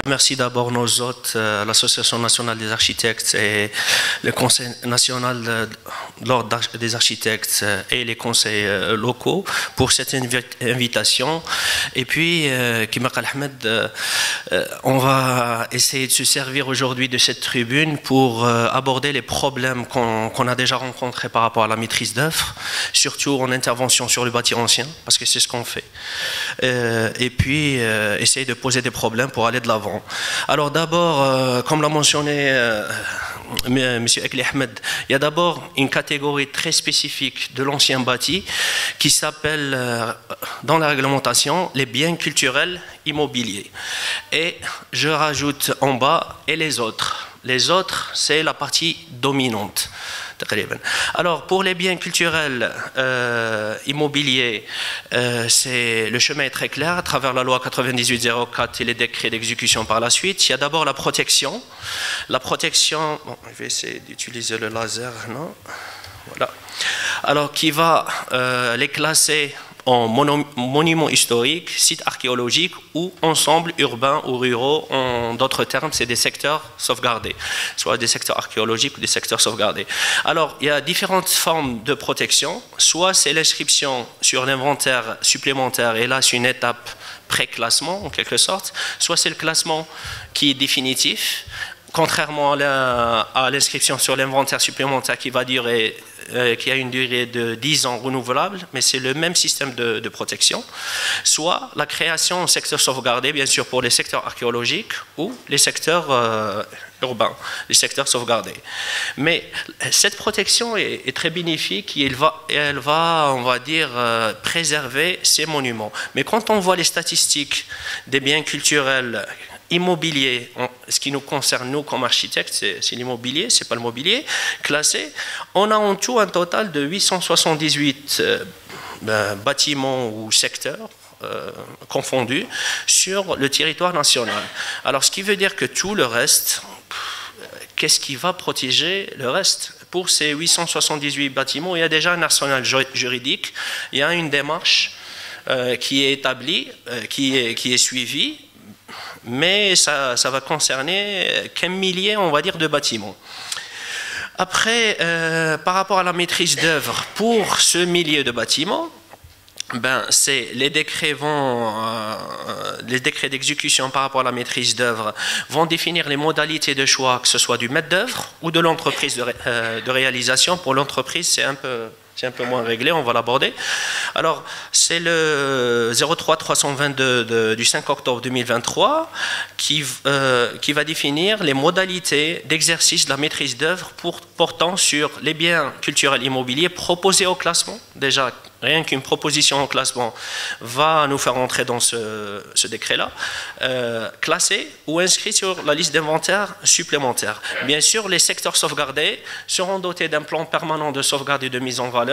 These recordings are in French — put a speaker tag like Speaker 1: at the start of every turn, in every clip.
Speaker 1: Merci d'abord nos hôtes, l'Association nationale des architectes et le Conseil national de l'ordre des architectes et les conseils locaux pour cette invitation. Et puis, Kima Ahmed, on va essayer de se servir aujourd'hui de cette tribune pour aborder les problèmes qu'on a déjà rencontrés par rapport à la maîtrise d'œuvre, surtout en intervention sur le bâti ancien, parce que c'est ce qu'on fait. Et puis, essayer de poser des problèmes pour aller de l'avant. Alors d'abord, comme l'a mentionné M. Ekli Ahmed, il y a d'abord une catégorie très spécifique de l'ancien bâti qui s'appelle, dans la réglementation, les biens culturels immobiliers. Et je rajoute en bas, et les autres. Les autres, c'est la partie dominante. Alors, pour les biens culturels immobiliers, le chemin est très clair à travers la loi 9804 et les décrets d'exécution par la suite. Il y a d'abord la protection. La protection, bon, je vais essayer d'utiliser le laser, non? Voilà. Alors, qui va les classer en monuments historiques, sites archéologiques ou ensembles urbains ou ruraux. En d'autres termes, c'est des secteurs sauvegardés, soit des secteurs archéologiques ou des secteurs sauvegardés. Alors, il y a différentes formes de protection. Soit c'est l'inscription sur l'inventaire supplémentaire, et là, c'est une étape pré-classement, en quelque sorte. Soit c'est le classement qui est définitif, contrairement à l'inscription sur l'inventaire supplémentaire qui va durer, qui a une durée de 10 ans renouvelable, mais c'est le même système de protection. Soit la création en secteur sauvegardé, bien sûr pour les secteurs archéologiques ou les secteurs urbains, les secteurs sauvegardés. Mais cette protection est très bénéfique et elle va, on va dire, préserver ces monuments. Mais quand on voit les statistiques des biens culturels immobilier, ce qui nous concerne nous comme architectes, c'est l'immobilier, c'est pas le mobilier, classé. On a en tout un total de 878 bâtiments ou secteurs confondus sur le territoire national. Alors ce qui veut dire que tout le reste, qu'est-ce qui va protéger le reste? Pour ces 878 bâtiments, il y a déjà un arsenal juridique, il y a une démarche qui est établie, qui est suivie, mais ça va concerner qu'un millier, on va dire, de bâtiments. Après, par rapport à la maîtrise d'œuvre, pour ce millier de bâtiments, les décrets d'exécution par rapport à la maîtrise d'œuvre vont définir les modalités de choix, que ce soit du maître d'œuvre ou de l'entreprise de réalisation. Pour l'entreprise, c'est un peu moins réglé, on va l'aborder. Alors, c'est le 03-322 du 5 octobre 2023 qui va définir les modalités d'exercice de la maîtrise d'œuvre portant sur les biens culturels immobiliers proposés au classement. Déjà, rien qu'une proposition au classement va nous faire entrer dans ce décret-là, classé ou inscrit sur la liste d'inventaire supplémentaire. Bien sûr, les secteurs sauvegardés seront dotés d'un plan permanent de sauvegarde et de mise en valeur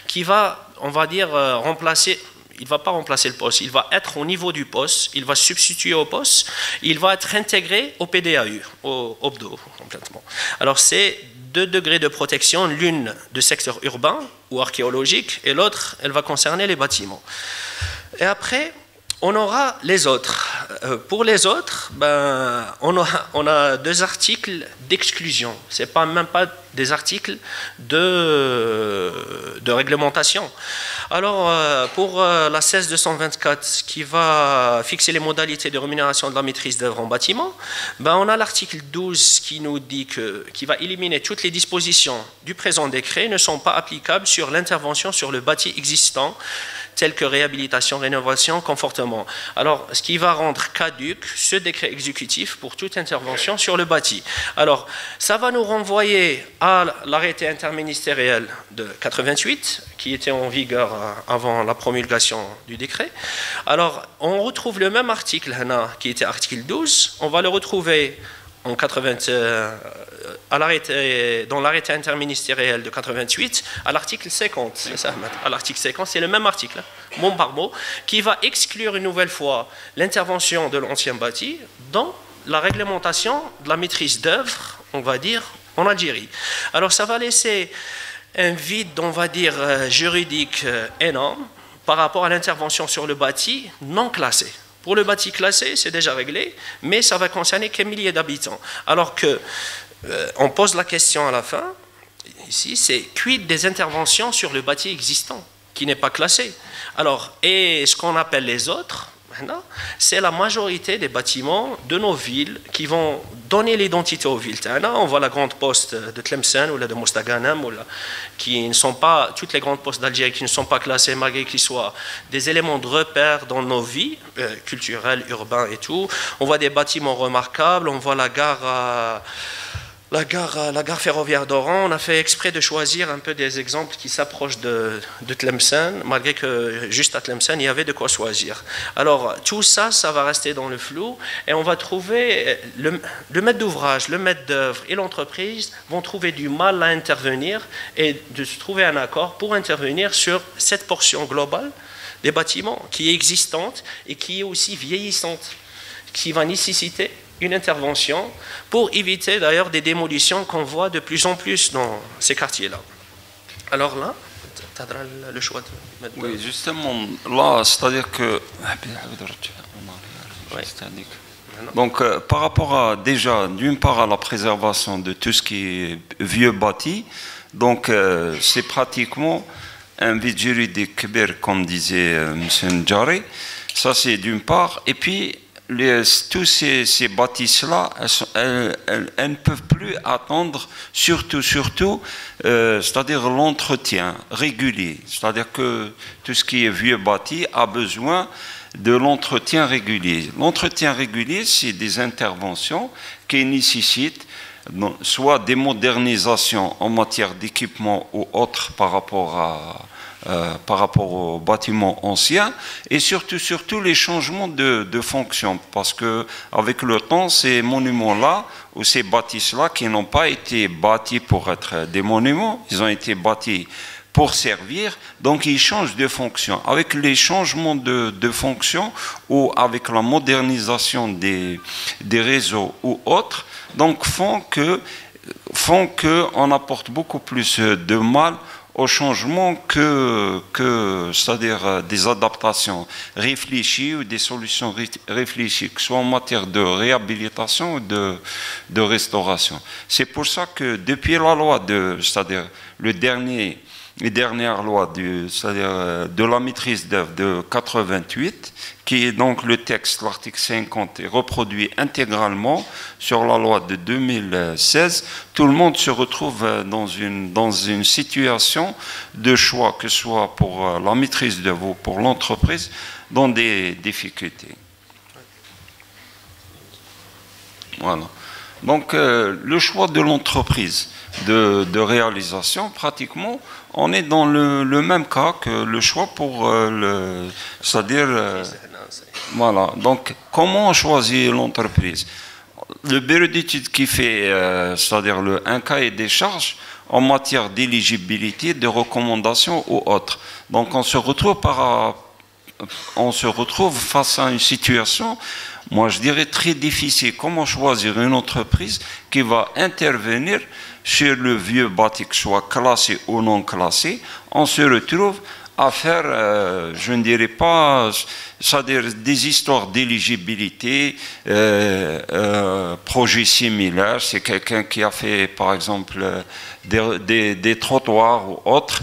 Speaker 1: qui va, on va dire, remplacer. Il ne va pas remplacer le poste, il va être au niveau du poste, il va substituer au poste, il va être intégré au PDAU, au OBDO complètement. Alors c'est 2 degrés de protection, l'une de secteur urbain ou archéologique et l'autre, elle va concerner les bâtiments. Et après, on aura les autres. Pour les autres, on a 2 articles d'exclusion. Ce n'est même pas des articles de réglementation. Alors, pour la 16224 qui va fixer les modalités de rémunération de la maîtrise d'œuvre en bâtiment, on a l'article 12 qui nous dit qui va éliminer toutes les dispositions du présent décret ne sont pas applicables sur l'intervention sur le bâti existant, telles que réhabilitation, rénovation, confortement. Alors, ce qui va rendre caduc ce décret exécutif pour toute intervention sur le bâti. Alors, ça va nous renvoyer à l'arrêté interministériel de 88, qui était en vigueur avant la promulgation du décret. Alors, on retrouve le même article, qui était article 12, on va le retrouver en 80, dans l'arrêté interministériel de 88, à l'article 50. À l'article 50, c'est le même article, mot par mot, qui va exclure une nouvelle fois l'intervention de l'ancien bâti dans la réglementation de la maîtrise d'œuvre, on va dire, en Algérie. Alors ça va laisser un vide, on va dire, juridique énorme par rapport à l'intervention sur le bâti non classé. Pour le bâti classé, c'est déjà réglé, mais ça va concerner quelques milliers d'habitants. Alors que on pose la question à la fin, ici, c'est quid des interventions sur le bâti existant, qui n'est pas classé. Alors, et ce qu'on appelle les autres, c'est la majorité des bâtiments de nos villes qui vont donner l'identité aux villes. On voit la grande poste de Tlemcen ou de Mostaganem, qui ne sont pas, toutes les grandes postes d'Algérie qui ne sont pas classées malgré qu'ils soient des éléments de repère dans nos vies, culturelles, urbains et tout. On voit des bâtiments remarquables, on voit la gare ferroviaire d'Oran. On a fait exprès de choisir un peu des exemples qui s'approchent de Tlemcen, malgré que juste à Tlemcen, il y avait de quoi choisir. Alors, tout ça, ça va rester dans le flou, et on va trouver, le maître d'ouvrage, le maître d'œuvre et l'entreprise vont trouver du mal à intervenir et de se trouver un accord pour intervenir sur cette portion globale des bâtiments qui est existante et qui est aussi vieillissante, qui va nécessiter une intervention pour éviter d'ailleurs des démolitions qu'on voit de plus en plus dans ces quartiers-là. Alors là, tu as le choix de mettre...
Speaker 2: Oui, justement, là, c'est-à-dire que...
Speaker 1: Ouais.
Speaker 2: Donc, par rapport à, déjà, d'une part à la préservation de tout ce qui est vieux bâti, donc c'est pratiquement un vide juridique, comme disait M. Ndjari, ça c'est d'une part, et puis tous ces bâtisses-là, elles ne peuvent plus attendre, surtout, c'est-à-dire l'entretien régulier. C'est-à-dire que tout ce qui est vieux bâti a besoin de l'entretien régulier. L'entretien régulier, c'est des interventions qui nécessitent soit des modernisations en matière d'équipement ou autres par rapport aux bâtiments anciens, et surtout les changements de fonction, parce que avec le temps, ces monuments-là ou ces bâtisses-là qui n'ont pas été bâtis pour être des monuments, ils ont été bâtis pour servir, donc ils changent de fonction. Avec les changements de fonction ou avec la modernisation des réseaux ou autres, donc font que on apporte beaucoup plus de mal au changement c'est-à-dire des adaptations réfléchies ou des solutions réfléchies, que ce soit en matière de réhabilitation ou de restauration. C'est pour ça que depuis la loi c'est-à-dire les dernières lois c'est-à-dire de la maîtrise d'œuvre de 88, qui est donc le texte, l'article 50, est reproduit intégralement sur la loi de 2016, tout le monde se retrouve dans une situation de choix, que ce soit pour la maîtrise d'œuvre ou pour l'entreprise, dans des difficultés. Voilà. Donc, le choix de l'entreprise de réalisation, pratiquement, on est dans le même cas que le choix pour c'est-à-dire... voilà. Donc, comment on choisit l'entreprise? Le bureau d'études qui fait, c'est-à-dire un cahier des charges en matière d'éligibilité, de recommandations ou autres. Donc, on se retrouve face à une situation, moi je dirais très difficile. Comment choisir une entreprise qui va intervenir sur le vieux bâti, que soit classé ou non classé? On se retrouve à faire, je ne dirais pas, c'est-à-dire des histoires d'éligibilité, projets similaires. C'est quelqu'un qui a fait, par exemple, des trottoirs ou autres,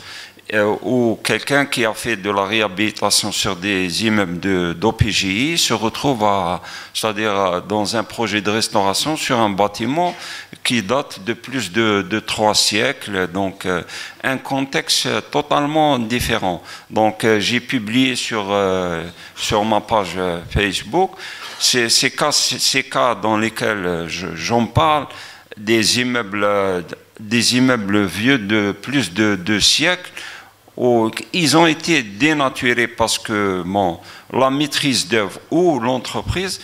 Speaker 2: ou quelqu'un qui a fait de la réhabilitation sur des immeubles d'OPGI se retrouve c'est-à-dire dans un projet de restauration sur un bâtiment qui date de plus de 3 siècles, donc un contexte totalement différent. Donc j'ai publié sur ma page Facebook ces cas dans lesquels j'en parle, des immeubles vieux de plus de 2 siècles, où ils ont été dénaturés parce que la maîtrise d'œuvre ou l'entreprise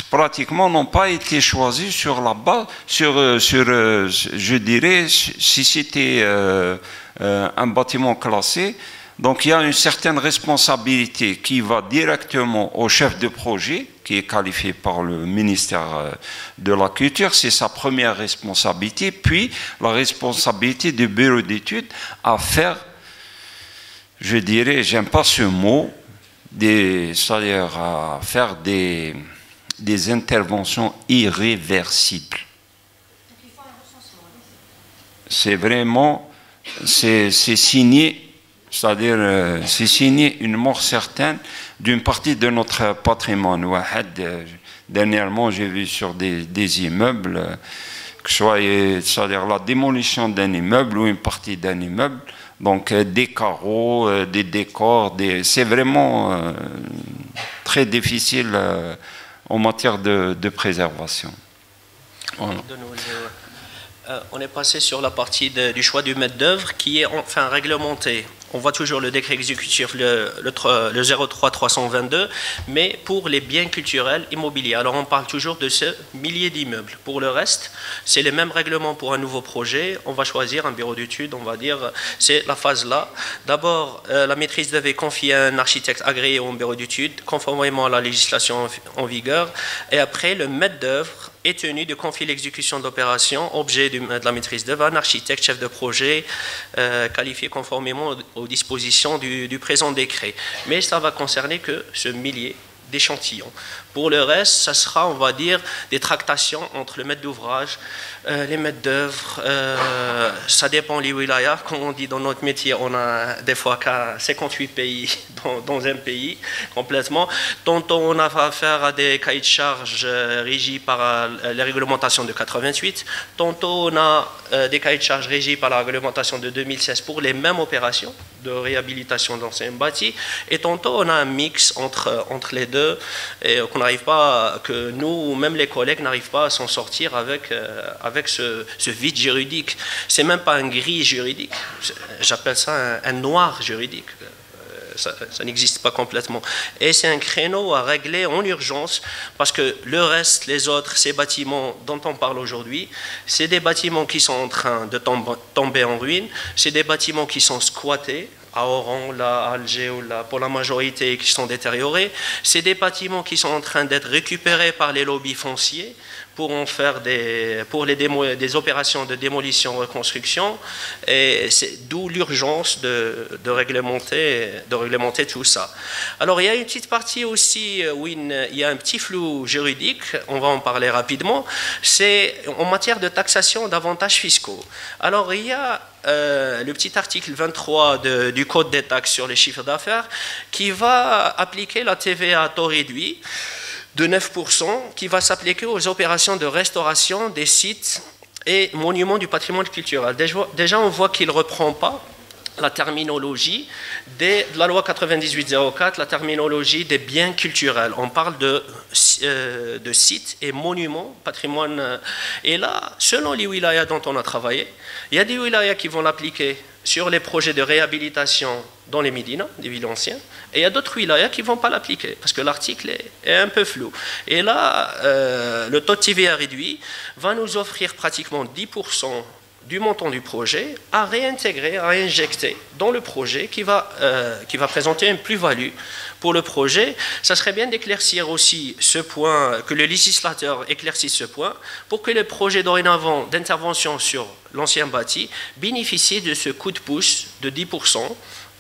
Speaker 2: pratiquement n'ont pas été choisis sur la base, je dirais, si c'était un bâtiment classé, Donc il y a une certaine responsabilité qui va directement au chef de projet, qui est qualifié par le ministère de la Culture, c'est sa première responsabilité, puis la responsabilité du bureau d'études à faire, je dirais, j'aime pas ce mot, c'est-à-dire à faire des interventions irréversibles. C'est vraiment, c'est signé, c'est-à-dire c'est signé une mort certaine d'une partie de notre patrimoine. Dernièrement, j'ai vu sur des immeubles, que ce soit, c'est-à-dire la démolition d'un immeuble ou une partie d'un immeuble, donc des carreaux, des décors, c'est vraiment très difficile en matière de préservation. Voilà.
Speaker 1: On est passé sur la partie du choix du maître d'œuvre qui est enfin réglementé. On voit toujours le décret exécutif, le 03-322, mais pour les biens culturels immobiliers. Alors on parle toujours de ce millier d'immeubles. Pour le reste, c'est les mêmes règlements pour un nouveau projet. On va choisir un bureau d'études, on va dire, c'est la phase là. D'abord, la maîtrise devait confier à un architecte agréé au bureau d'études, conformément à la législation en vigueur. Et après, le maître d'œuvre est tenu de confier l'exécution d'opérations, objet de la maîtrise d'œuvre, à un architecte chef de projet qualifié conformément aux dispositions du présent décret. Mais ça va concerner que ce millier d'échantillons. Pour le reste, ça sera, on va dire, des tractations entre le maître d'ouvrage, les maîtres d'œuvre. Ça dépend les wilayas. Comme on dit dans notre métier, on a des fois qu'à 58 pays dans un pays complètement. Tantôt on a affaire à des cahiers de charges régis par les réglementations de 88. Tantôt on a des cahiers de charges régis par la réglementation de 2016 pour les mêmes opérations de réhabilitation d'anciens bâtis. Et tantôt on a un mix entre les deux et qu'on n'arrive pas, que nous, ou même les collègues n'arrivent pas à s'en sortir avec ce vide juridique. C'est même pas un gris juridique, j'appelle ça un noir juridique. Ça n'existe pas complètement. Et c'est un créneau à régler en urgence parce que le reste, les autres, ces bâtiments dont on parle aujourd'hui, c'est des bâtiments qui sont en train de tomber en ruine, c'est des bâtiments qui sont squattés, à Oran, là, à Alger, ou là, pour la majorité, qui sont détériorés. C'est des bâtiments qui sont en train d'être récupérés par les lobbies fonciers pour en faire des opérations de démolition-reconstruction. Et c'est d'où l'urgence de réglementer tout ça. Alors, il y a une petite partie aussi où il y a un petit flou juridique, on va en parler rapidement, c'est en matière de taxation d'avantages fiscaux. Alors, il y a le petit article 23 du Code des taxes sur les chiffres d'affaires qui va appliquer la TVA à taux réduit de 9% qui va s'appliquer aux opérations de restauration des sites et monuments du patrimoine culturel. Déjà on voit qu'il ne reprend pas la terminologie de la loi 9804, la terminologie des biens culturels. On parle de sites et monuments, patrimoine. Et là, selon les wilayas dont on a travaillé, il y a des wilayas qui vont l'appliquer sur les projets de réhabilitation dans les médinas, des villes anciennes, et il y a d'autres wilayas qui ne vont pas l'appliquer, parce que l'article est un peu flou. Et là, le taux de TVA réduit va nous offrir pratiquement 10% du montant du projet à réintégrer, à injecter dans le projet qui va présenter une plus-value pour le projet. Ça serait bien d'éclaircir aussi ce point, que le législateur éclaircisse ce point, pour que les projets dorénavant d'intervention sur l'ancien bâti bénéficient de ce coup de pouce de 10%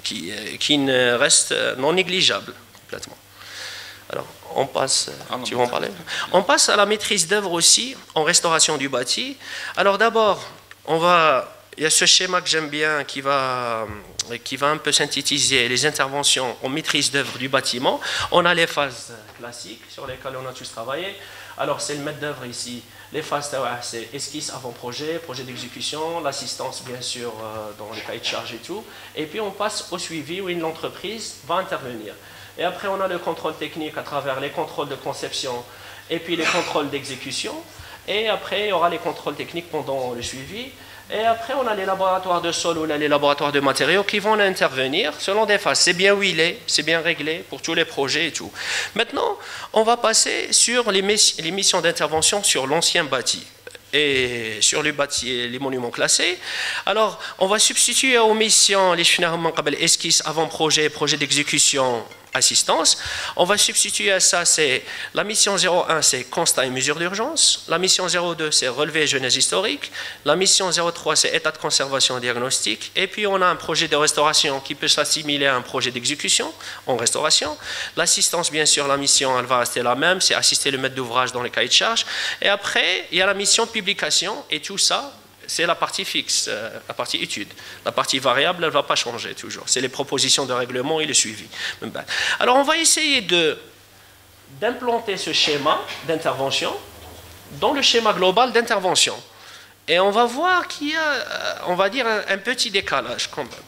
Speaker 1: qui ne reste non négligeable complètement. Alors, on passe, tu vas en parler ? On passe à la maîtrise d'œuvre aussi en restauration du bâti. Alors d'abord, il y a ce schéma que j'aime bien qui va un peu synthétiser les interventions en maîtrise d'œuvre du bâtiment. On a les phases classiques sur lesquelles on a tous travaillé. Alors c'est le maître d'œuvre ici. Les phases, c'est esquisse avant-projet, projet d'exécution, l'assistance bien sûr dans les cahiers de charges et tout. Et puis on passe au suivi où l'entreprise va intervenir. Et après on a le contrôle technique à travers les contrôles de conception et puis les contrôles d'exécution. Et après, il y aura les contrôles techniques pendant le suivi. Et après, on a les laboratoires de sol ou les laboratoires de matériaux qui vont intervenir selon des phases. C'est bien huilé, c'est bien réglé pour tous les projets et tout. Maintenant, on va passer sur les missions d'intervention sur l'ancien bâti. et sur le bâti les monuments classés. Alors, on va substituer aux missions les esquisse, avant-projet, projet d'exécution, assistance. On va substituer à ça, c'est la mission 01, c'est constat et mesure d'urgence. La mission 02, c'est relevé et genèse historique. La mission 03, c'est état de conservation et diagnostic. Et puis, on a un projet de restauration qui peut s'assimiler à un projet d'exécution en restauration. L'assistance, bien sûr, la mission, elle va rester la même, c'est assister le maître d'ouvrage dans les cahiers de charge. Et après, il y a la mission publication et tout ça, c'est la partie fixe, la partie étude. La partie variable, elle ne va pas changer toujours. C'est les propositions de règlement et le suivi. Alors, on va essayer d'implanter ce schéma d'intervention dans le schéma global d'intervention. Et on va voir qu'il y a, on va dire, un petit décalage quand même.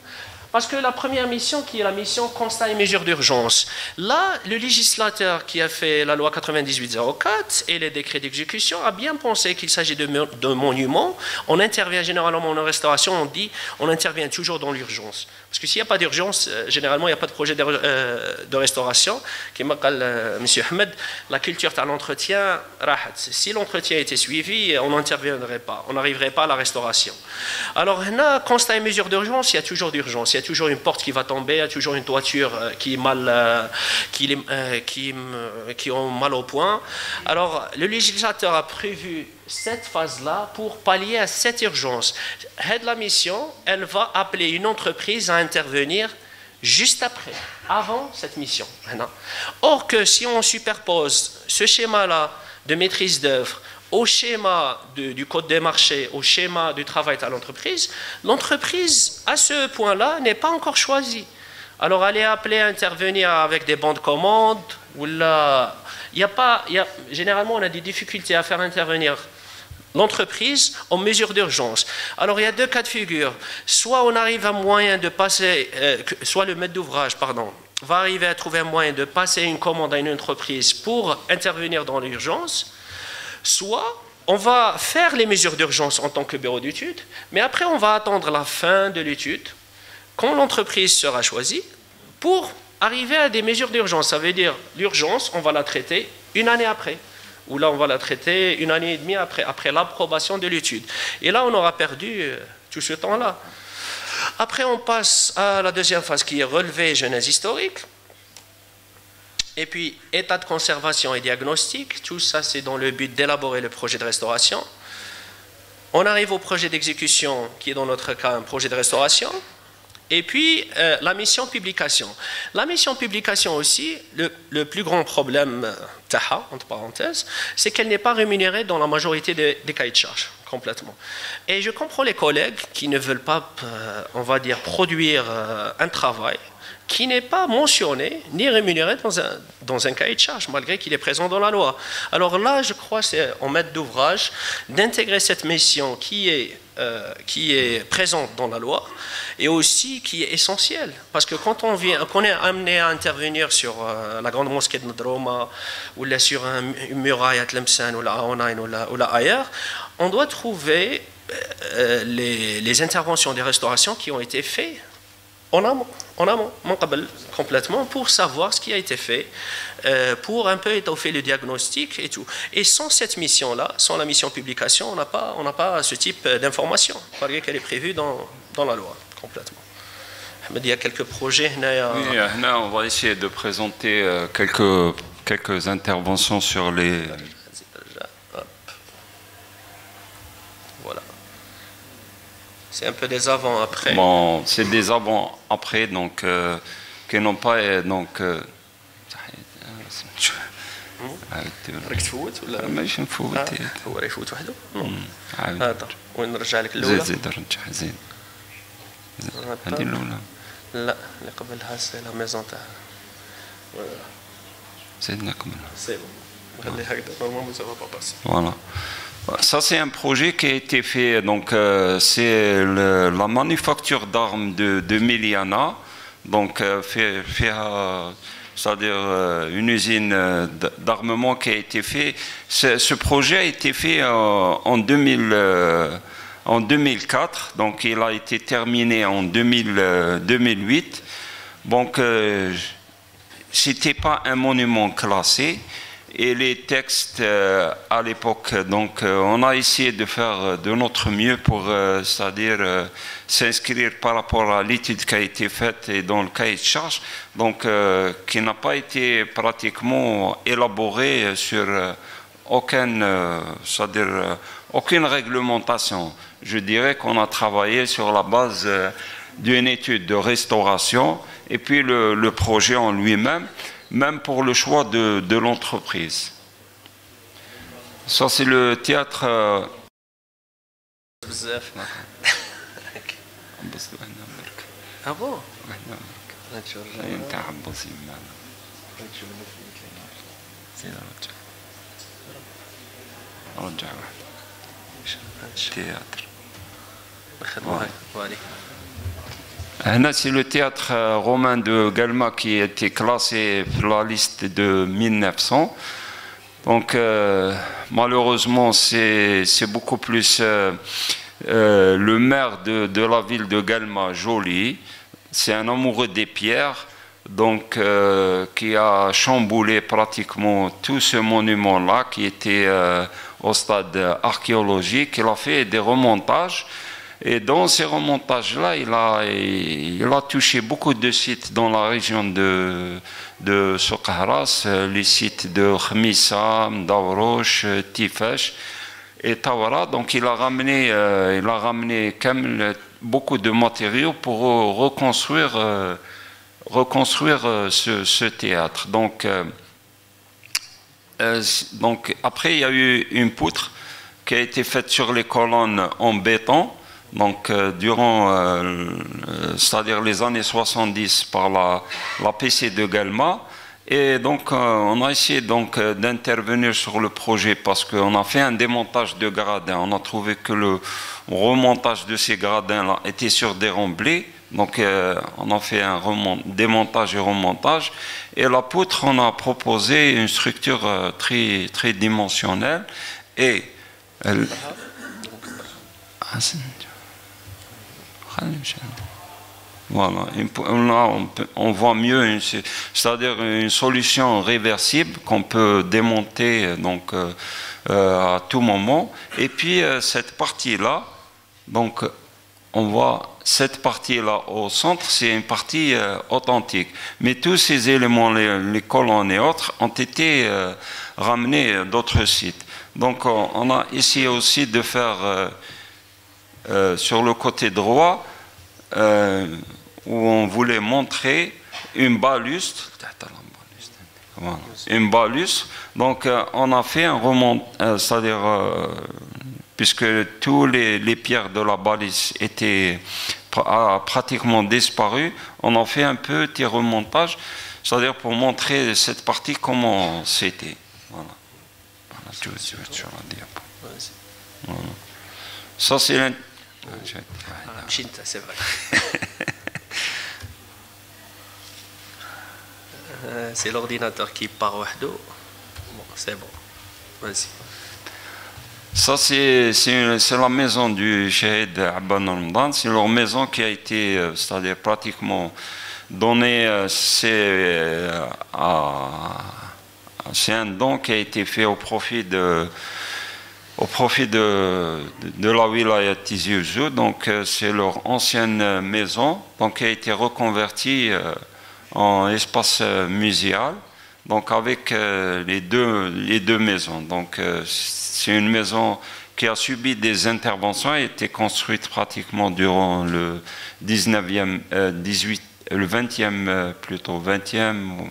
Speaker 1: Parce que la première mission, qui est la mission constat et mesure d'urgence, là, le législateur qui a fait la loi 9804 et les décrets d'exécution a bien pensé qu'il s'agit de monuments. On intervient généralement en restauration, on dit on intervient toujours dans l'urgence. Parce que s'il n'y a pas d'urgence, généralement, il n'y a pas de projet de restauration. Comme M. Ahmed, la culture à l'entretien, si l'entretien était suivi, on n'interviendrait pas, on n'arriverait pas à la restauration. Alors, là, constat et mesure d'urgence, il y a toujours d'urgence. Il y a toujours une porte qui va tomber, il y a toujours une toiture qui est qui ont mal au point. Alors, le législateur a prévu cette phase-là pour pallier à cette urgence. La mission, elle va appeler une entreprise à intervenir juste après, avant cette mission. Or que si on superpose ce schéma-là de maîtrise d'œuvre au schéma du code des marchés, au schéma du travail à l'entreprise, l'entreprise, à ce point-là, n'est pas encore choisie. Alors, elle est appelée à intervenir avec des bons de commande, ou là, généralement, on a des difficultés à faire intervenir l'entreprise en mesure d'urgence. Alors, il y a deux cas de figure. Soit on arrive à moyen de passer, soit le maître d'ouvrage, pardon, va arriver à trouver un moyen de passer une commande à une entreprise pour intervenir dans l'urgence, soit on va faire les mesures d'urgence en tant que bureau d'études, mais après on va attendre la fin de l'étude, quand l'entreprise sera choisie, pour arriver à des mesures d'urgence. Ça veut dire l'urgence, on va la traiter une année après, ou là on va la traiter une année et demie après l'approbation de l'étude. Et là on aura perdu tout ce temps-là. Après on passe à la deuxième phase qui est relevé genèse historique. Et puis, état de conservation et diagnostic, tout ça c'est dans le but d'élaborer le projet de restauration. On arrive au projet d'exécution, qui est dans notre cas un projet de restauration. Et puis, la mission publication. La mission publication aussi, le plus grand problème, entre parenthèses, c'est qu'elle n'est pas rémunérée dans la majorité des cahiers de charges, complètement. Et je comprends les collègues qui ne veulent pas, on va dire, produire un travail qui n'est pas mentionné ni rémunéré dans un cahier de charge, malgré qu'il est présent dans la loi. Alors là, je crois que c'est en maître d'ouvrage d'intégrer cette mission qui est présente dans la loi et aussi qui est essentielle. Parce que quand on est amené à intervenir sur la grande mosquée de Ndroma ou là sur une muraille à Tlemcen ou là à Onain ou là ailleurs, on doit trouver les interventions des restaurations qui ont été faites en amont, complètement, pour savoir ce qui a été fait, pour un peu étoffer le diagnostic et tout. Et sans cette mission-là, sans la mission publication, on n'a pas ce type d'information, malgré qu'elle est prévue dans la loi, complètement. Il y a quelques projets.
Speaker 2: Oui, là, on va essayer de présenter quelques interventions sur les...
Speaker 1: C'est un peu des avant-après.
Speaker 2: Bon, c'est des avant-après, donc, qui n'ont pas... donc,
Speaker 1: راك تفوت ولا
Speaker 2: ماشي نفوت
Speaker 1: هو راه يفوت وحده هذا وين نرجع لك الاولى
Speaker 2: زيد رجع زيد هذه الاولى
Speaker 1: لا اللي قبلها سي لا ميزون تاع
Speaker 2: زيدنا كملها
Speaker 1: سي بون خلي هكذا نورمالمون سا با باسي
Speaker 2: voilà. Ça, c'est un projet qui a été fait, donc c'est la manufacture d'armes de Miliana, donc c'est-à-dire une usine d'armement qui a été fait. Ce projet a été fait en 2004, donc il a été terminé en 2008. Donc, c'était pas un monument classé, Et les textes à l'époque, donc on a essayé de faire de notre mieux pour, c'est-à-dire s'inscrire par rapport à l'étude qui a été faite et dans le cahier de charge, donc qui n'a pas été pratiquement élaboré sur aucune réglementation. Je dirais qu'on a travaillé sur la base d'une étude de restauration et puis le projet en lui-même, même pour le choix de l'entreprise. Ça, c'est le théâtre.
Speaker 1: Ah bon?
Speaker 2: C'est le théâtre romain de Guelma qui a été classé sur la liste de 1900. Donc malheureusement c'est beaucoup plus le maire de la ville de Guelma, Joly. C'est un amoureux des pierres, donc qui a chamboulé pratiquement tout ce monument-là qui était au stade archéologique. Il a fait des remontages. Et dans ces remontages-là, il a touché beaucoup de sites dans la région de Soukharas, les sites de Khmissa, Davroch, Tifesh et Tawara. Donc il a ramené beaucoup de matériaux pour reconstruire ce théâtre. Donc après, il y a eu une poutre qui a été faite sur les colonnes en béton. Donc, durant, c'est-à-dire les années 70 par la PC de Guelma. Et donc, on a essayé donc d'intervenir sur le projet parce qu'on a fait un démontage de gradins. On a trouvé que le remontage de ces gradins-là était sur des remblais. Donc, on a fait un démontage et remontage. Et la poutre, on a proposé une structure très dimensionnelle. Et voilà, on voit mieux, c'est-à-dire une solution réversible qu'on peut démonter donc, à tout moment. Et puis cette partie-là, donc on voit cette partie-là au centre, c'est une partie authentique. Mais tous ces éléments, les colonnes et autres, ont été ramenés d'autres sites. Donc on a essayé aussi de faire sur le côté droit, où on voulait montrer une baluste. Voilà. Une baluste. Donc on a fait un remontage, c'est-à-dire puisque tous les pierres de la baluste étaient pratiquement disparues, on a fait un petit remontage, c'est-à-dire pour montrer cette partie comment c'était. Voilà. Voilà. Ça c'est
Speaker 1: c'est vrai. C'est l'ordinateur qui part wahdo. Bon, c'est bon. Vas-y.
Speaker 2: Ça, c'est la maison du Shahid Abban Ramadan. C'est leur maison qui a été, c'est-à-dire pratiquement donnée. C'est un don qui a été fait au profit de la wilaya Tizi Ouzou. Donc c'est leur ancienne maison, donc qui a été reconvertie en espace muséal, donc avec les deux maisons. Donc c'est une maison qui a subi des interventions, a été construite pratiquement durant le 19e, le 20e plutôt, 20e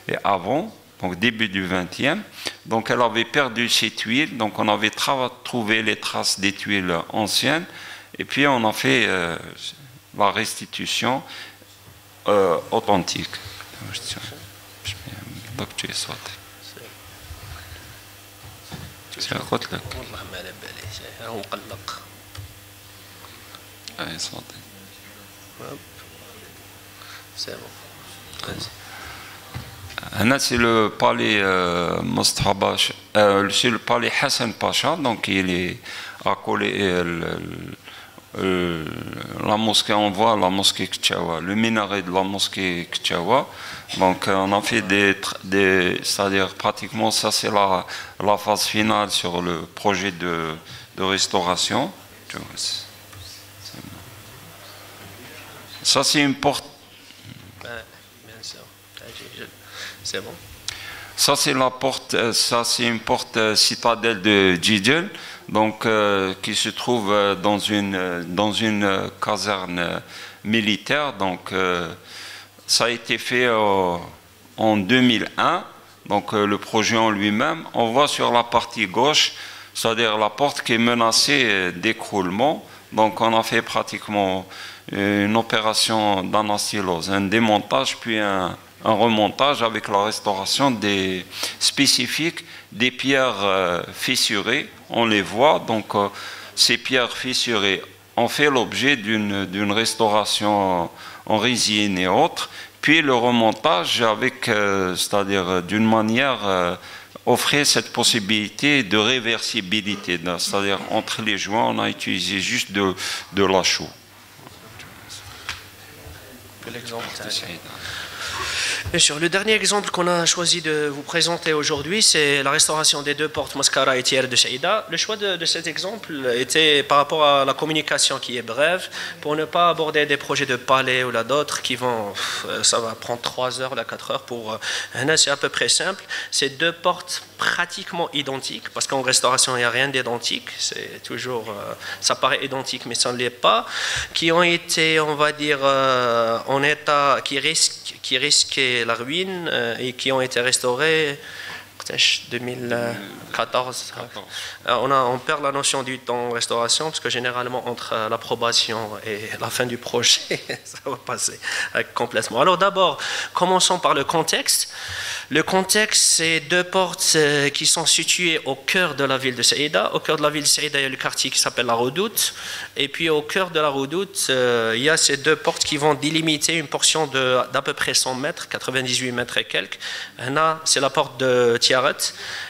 Speaker 2: et avant. Donc début du 20e, donc elle avait perdu ses tuiles, donc on avait trouvé les traces des tuiles anciennes, et puis on a fait la restitution authentique.
Speaker 1: C'est bon.
Speaker 2: C'est le palais c'est le palais Hassan Pacha, donc il est accolé la mosquée, on voit la mosquée Kchawa, le minaret de la mosquée Kchawa. Donc on a fait c'est-à-dire pratiquement ça c'est la phase finale sur le projet de restauration. Ça c'est une porte.
Speaker 1: C'est bon.
Speaker 2: Ça c'est la porte, ça c'est une porte citadelle de Djidjel, donc qui se trouve dans une caserne militaire. Donc ça a été fait en 2001. Donc le projet en lui-même, on voit sur la partie gauche, c'est-à-dire la porte qui est menacée d'écroulement. Donc on a fait pratiquement une opération d'anastylose, un démontage puis un remontage avec la restauration spécifique des pierres fissurées. On les voit, donc ces pierres fissurées ont fait l'objet d'une restauration en résine et autres. Puis le remontage avec, c'est-à-dire d'une manière offrait cette possibilité de réversibilité, c'est-à-dire entre les joints on a utilisé juste de la chaux.
Speaker 1: Bien sûr, le dernier exemple qu'on a choisi de vous présenter aujourd'hui, c'est la restauration des deux portes Mascara et Tiers de Saïda. Le choix de cet exemple était par rapport à la communication qui est brève, pour ne pas aborder des projets de palais ou là d'autres qui vont, ça va prendre 3 heures, 4 heures pour... c'est à peu près simple. C'est deux portes pratiquement identiques, parce qu'en restauration il n'y a rien d'identique, c'est toujours, ça paraît identique mais ça ne l'est pas, qui ont été, on va dire, en état qui risquaient la ruine et qui ont été restaurés 2014. On perd la notion du temps en restauration parce que généralement entre l'approbation et la fin du projet, ça va passer complètement. Alors d'abord, commençons par le contexte. Le contexte, c'est deux portes qui sont situées au cœur de la ville de Saïda. Au cœur de la ville de Saïda, il y a le quartier qui s'appelle la Redoute. Et puis au cœur de la Redoute, il y a ces deux portes qui vont délimiter une portion d'à peu près 100 mètres, 98 mètres et quelques. Là, c'est la porte de Tiaret.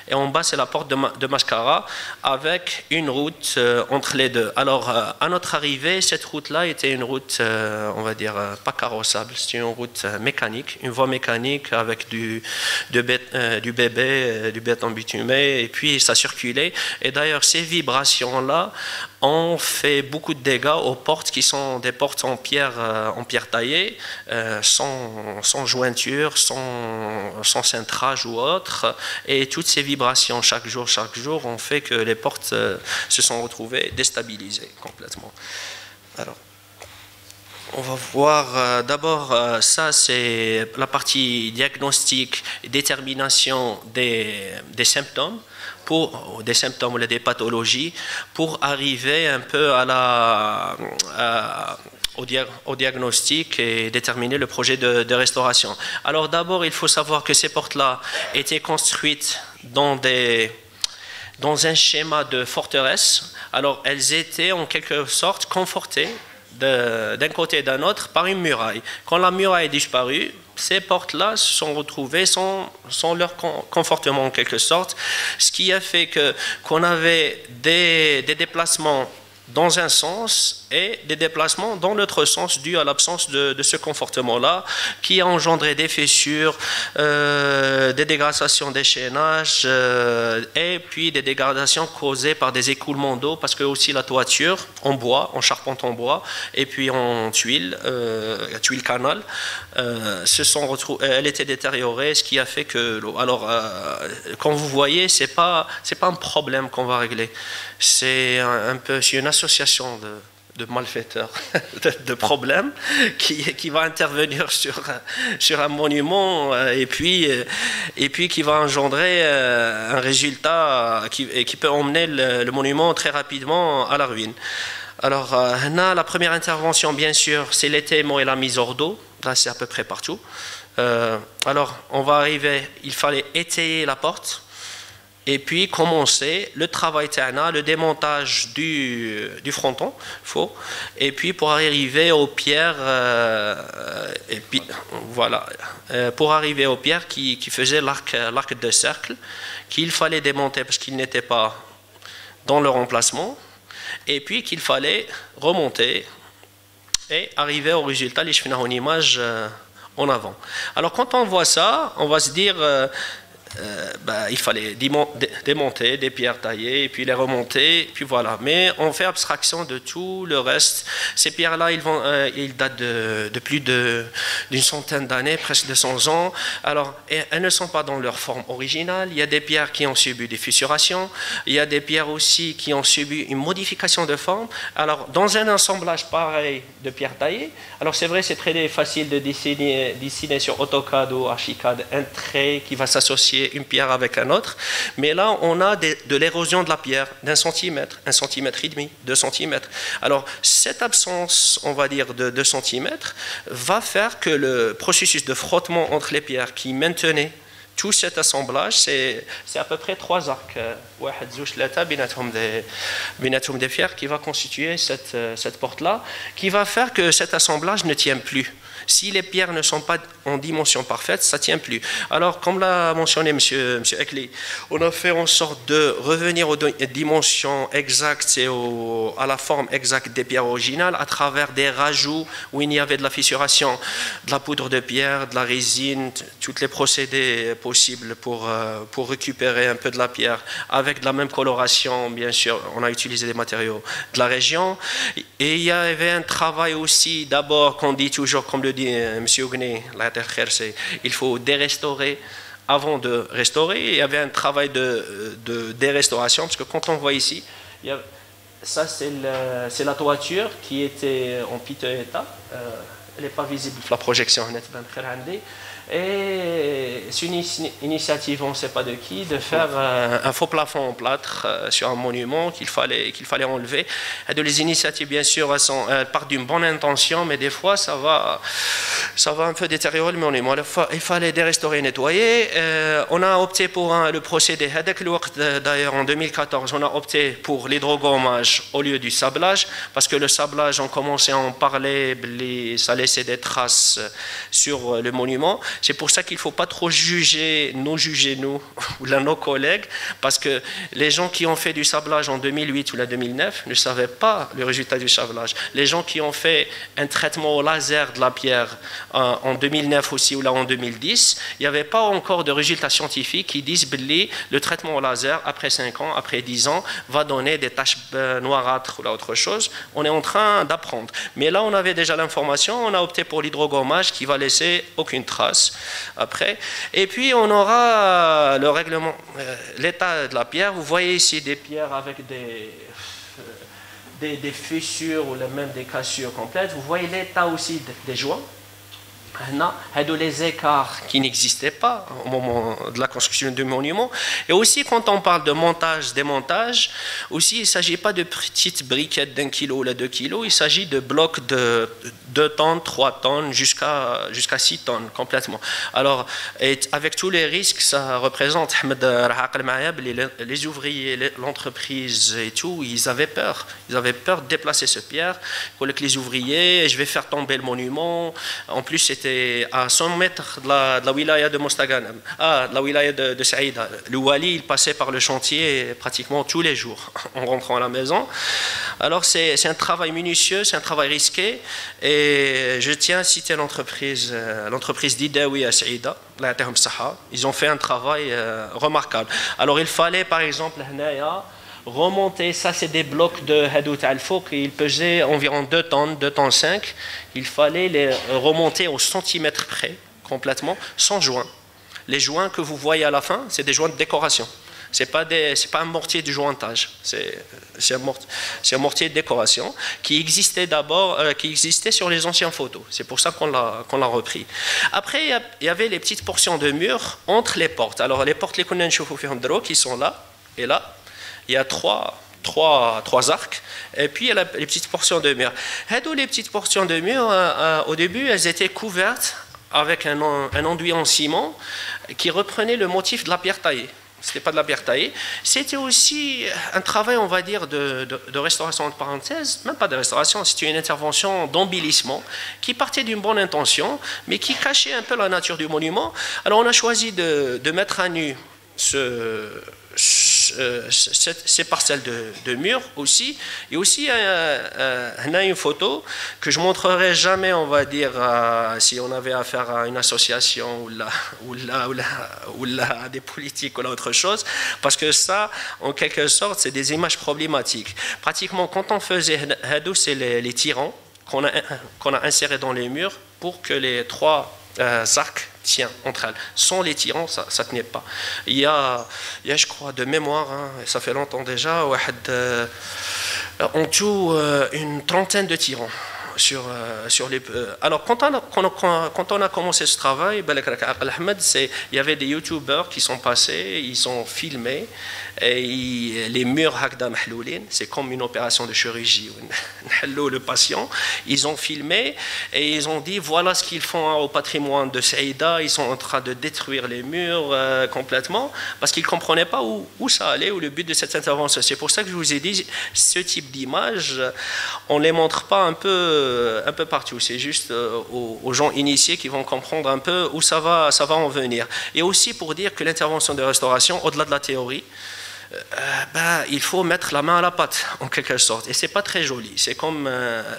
Speaker 1: Et en bas, c'est la porte de Mascara, avec une route entre les deux. Alors, à notre arrivée, cette route-là était une route, on va dire, pas carrossable, c'était une route mécanique, une voie mécanique avec du béton bitumé, et puis ça circulait. Et d'ailleurs, ces vibrations-là ont fait beaucoup de dégâts aux portes qui sont des portes en pierre taillée, sans jointure, sans cintrage ou autre. Et toutes ces vibrations chaque jour ont fait que les portes se sont retrouvées déstabilisées complètement. Alors, on va voir d'abord, ça c'est la partie diagnostic et détermination des symptômes, des symptômes ou des pathologies, pour arriver un peu au diagnostic et déterminer le projet de restauration. Alors d'abord, il faut savoir que ces portes-là étaient construites dans un schéma de forteresse. Alors elles étaient en quelque sorte confortées d'un côté et d'un autre par une muraille. Quand la muraille est disparue, ces portes-là se sont retrouvées sans leur confortement en quelque sorte, ce qui a fait qu'on avait des déplacements dans un sens et des déplacements dans l'autre sens dû à l'absence de ce confortement-là qui a engendré des fissures, des dégradations des chaînages et puis des dégradations causées par des écoulements d'eau parce que aussi la toiture en bois, en charpente en bois et puis en tuile canal elle était détériorée, ce qui a fait que l'eau. Alors quand vous voyez, c'est pas un problème qu'on va régler, c'est une association de malfaiteurs, de problèmes qui va intervenir sur un monument et puis qui va engendrer un résultat qui peut emmener le monument très rapidement à la ruine. Alors là, la première intervention, bien sûr, c'est l'étaiement et la mise hors d'eau. Là, c'est à peu près partout. Alors, on va arriver, il fallait étayer la porte. Et puis commencer le travail terna, le démontage du fronton, et puis pour arriver aux pierres, et puis voilà, pour arriver aux pierres qui faisaient l'arc de cercle, qu'il fallait démonter parce qu'ils n'étaient pas dans leur emplacement. et puis qu'il fallait remonter et arriver au résultat, les chefs en image en avant. Alors quand on voit ça, on va se dire il fallait démonter des pierres taillées et puis les remonter, et puis voilà. Mais on fait abstraction de tout le reste. Ces pierres-là, ils datent de plus d'une centaine d'années, presque 200 ans. Alors, elles ne sont pas dans leur forme originale. Il y a des pierres qui ont subi des fissurations. Il y a des pierres aussi qui ont subi une modification de forme. Alors, dans un assemblage pareil de pierres taillées, alors c'est vrai, c'est très facile de dessiner sur AutoCAD ou Archicad un trait qui va s'associer une pierre avec un autre, mais là on a de l'érosion de la pierre d'1 centimètre, 1,5 centimètre, 2 centimètres. Alors cette absence, on va dire, de 2 centimètres va faire que le processus de frottement entre les pierres qui maintenait tout cet assemblage, c'est à peu près 3 arcs, des pierres qui va constituer cette porte-là, qui va faire que cet assemblage ne tient plus. Si les pierres ne sont pas en dimension parfaite, ça ne tient plus. Alors, comme l'a mentionné M. Ekli, on a fait en sorte de revenir aux dimensions exactes et à la forme exacte des pierres originales à travers des rajouts où il y avait de la fissuration, de la poudre de pierre, de la résine, tous les procédés possibles pour récupérer un peu de la pierre avec de la même coloration, bien sûr. On a utilisé des matériaux de la région. Et il y avait un travail aussi, d'abord, qu'on dit toujours, comme le dit M. Ougni, il faut dérestaurer avant de restaurer. Il y avait un travail de dérestauration, parce que quand on voit ici, ça c'est la toiture qui était en piteux état. Elle n'est pas visible la projection. Et c'est une initiative, on ne sait pas de qui, de faire un faux plafond en plâtre sur un monument qu'il fallait enlever. Et de les initiatives, bien sûr, elles partent d'une bonne intention, mais des fois, ça va un peu détériorer le monument. Il fallait dérestaurer et nettoyer. On a opté pour le procédé. D'ailleurs, en 2014, on a opté pour l'hydrogommage au lieu du sablage, parce que le sablage, on commençait à en parler, ça laissait des traces sur le monument. C'est pour ça qu'il ne faut pas trop juger nous ou nos collègues, parce que les gens qui ont fait du sablage en 2008 ou la 2009 ne savaient pas le résultat du sablage. Les gens qui ont fait un traitement au laser de la pierre en 2009 aussi ou là en 2010, il n'y avait pas encore de résultats scientifiques qui disent que le traitement au laser, après 5 ans, après 10 ans, va donner des taches noirâtres ou là autre chose. On est en train d'apprendre. Mais là, on avait déjà l'information, on a opté pour l'hydrogommage qui va laisser aucune trace après. Et puis on aura le règlement, l'état de la pierre. Vous voyez ici des pierres avec des fissures ou même des cassures complètes. Vous voyez l'état aussi des joints. Les écarts qui n'existaient pas au moment de la construction du monument. Et aussi, quand on parle de montage, démontage, aussi, il ne s'agit pas de petites briquettes d'1 kilo ou 2 kilos, il s'agit de blocs de 2 tonnes, 3 tonnes, jusqu'à 6 tonnes complètement. Alors, avec tous les risques, ça représente, les ouvriers, l'entreprise et tout, ils avaient peur. Ils avaient peur de déplacer ce pierre. Avec les ouvriers, je vais faire tomber le monument. En plus, c'était à 100 mètres de la wilaya de Mostagan, de la wilaya de Saïda. Le wali, il passait par le chantier pratiquement tous les jours en rentrant à la maison. Alors c'est un travail minutieux, c'est un travail risqué, et je tiens à citer l'entreprise d'Idawi à Saïda. Ils ont fait un travail remarquable. Alors il fallait par exemple remonter, ça c'est des blocs de Hadout al-Fouq, ils pesaient environ 2 tonnes, 2 tonnes 5. Il fallait les remonter au centimètre près, complètement, sans joints. Les joints que vous voyez à la fin, c'est des joints de décoration. C'est pas un mortier de jointage, c'est un mortier de décoration qui existait d'abord, qui existait sur les anciennes photos. C'est pour ça qu'on l'a repris. Après, il y avait les petites portions de mur entre les portes. Alors les portes, les qui sont là et là. Il y a trois arcs, et puis il y a les petites portions de mur. Les petites portions de mur, au début, elles étaient couvertes avec un enduit en ciment qui reprenait le motif de la pierre taillée. Ce n'était pas de la pierre taillée. C'était aussi un travail, on va dire, de restauration de parenthèse, même pas de restauration, c'était une intervention d'embellissement qui partait d'une bonne intention, mais qui cachait un peu la nature du monument. Alors on a choisi de mettre à nu ces parcelles de murs aussi. Et aussi, on a une photo que je ne montrerai jamais, on va dire, si on avait affaire à une association ou à des politiques ou à autre chose, parce que ça, en quelque sorte, c'est des images problématiques. Pratiquement, quand on faisait Hadou, c'est les tirants qu'on a insérés dans les murs pour que les 3 arcs tiennent entre elles. Sans les tirants, ça ne tenait pas. Il y a, je crois, de mémoire, hein, ça fait longtemps déjà, en tout, une trentaine de tirants. Sur les, alors, quand on a commencé ce travail, il y avait des youtubeurs qui sont passés, ils ont filmé, et les murs Hakda Mahloulin, c'est comme une opération de chirurgie, le patient, ils ont filmé et ils ont dit voilà ce qu'ils font au patrimoine de Saïda, ils sont en train de détruire les murs complètement, parce qu'ils ne comprenaient pas où ça allait, ou le but de cette intervention. C'est pour ça que je vous ai dit, ce type d'images, on ne les montre pas un peu partout, c'est juste aux gens initiés qui vont comprendre un peu où ça va en venir. Et aussi pour dire que l'intervention de restauration, au-delà de la théorie, il faut mettre la main à la pâte, en quelque sorte. Et ce n'est pas très joli. C'est comme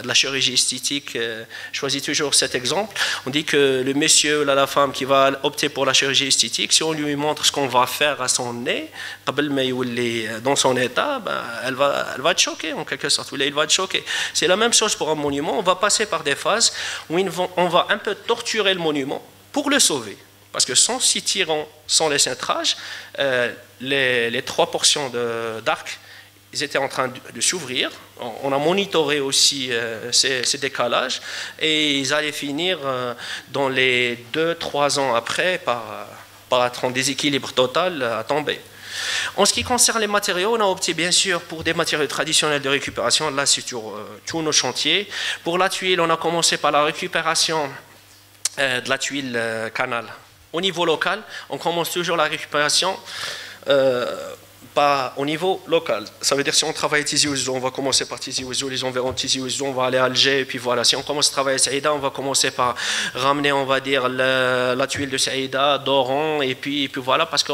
Speaker 1: la chirurgie esthétique. Je choisis toujours cet exemple. On dit que le monsieur ou la femme qui va opter pour la chirurgie esthétique, si on lui montre ce qu'on va faire à son nez, dans son état, elle va être choquée, en quelque sorte. Il va être choqué. C'est la même chose pour un monument. On va passer par des phases où on va un peu torturer le monument pour le sauver. Parce que sans 6 tirants, sans les cintrages, les 3 portions d'arc, ils étaient en train de s'ouvrir. On a monitoré aussi ces décalages et ils allaient finir dans les 2-3 ans après par être en déséquilibre total à tomber. En ce qui concerne les matériaux, on a opté bien sûr pour des matériaux traditionnels de récupération. Là, c'est sur tous nos chantiers. Pour la tuile, on a commencé par la récupération de la tuile canal. Au niveau local, on commence toujours la récupération au niveau local. Ça veut dire si on travaille à Tizi Ouzou, on va commencer par Tizi Ouzou, les gens verront Tizi Ouzou, on va aller à Alger, et puis voilà. Si on commence à travailler à Saïda, on va commencer par ramener, on va dire, la tuile de Saïda, d'Oran, et puis voilà, parce que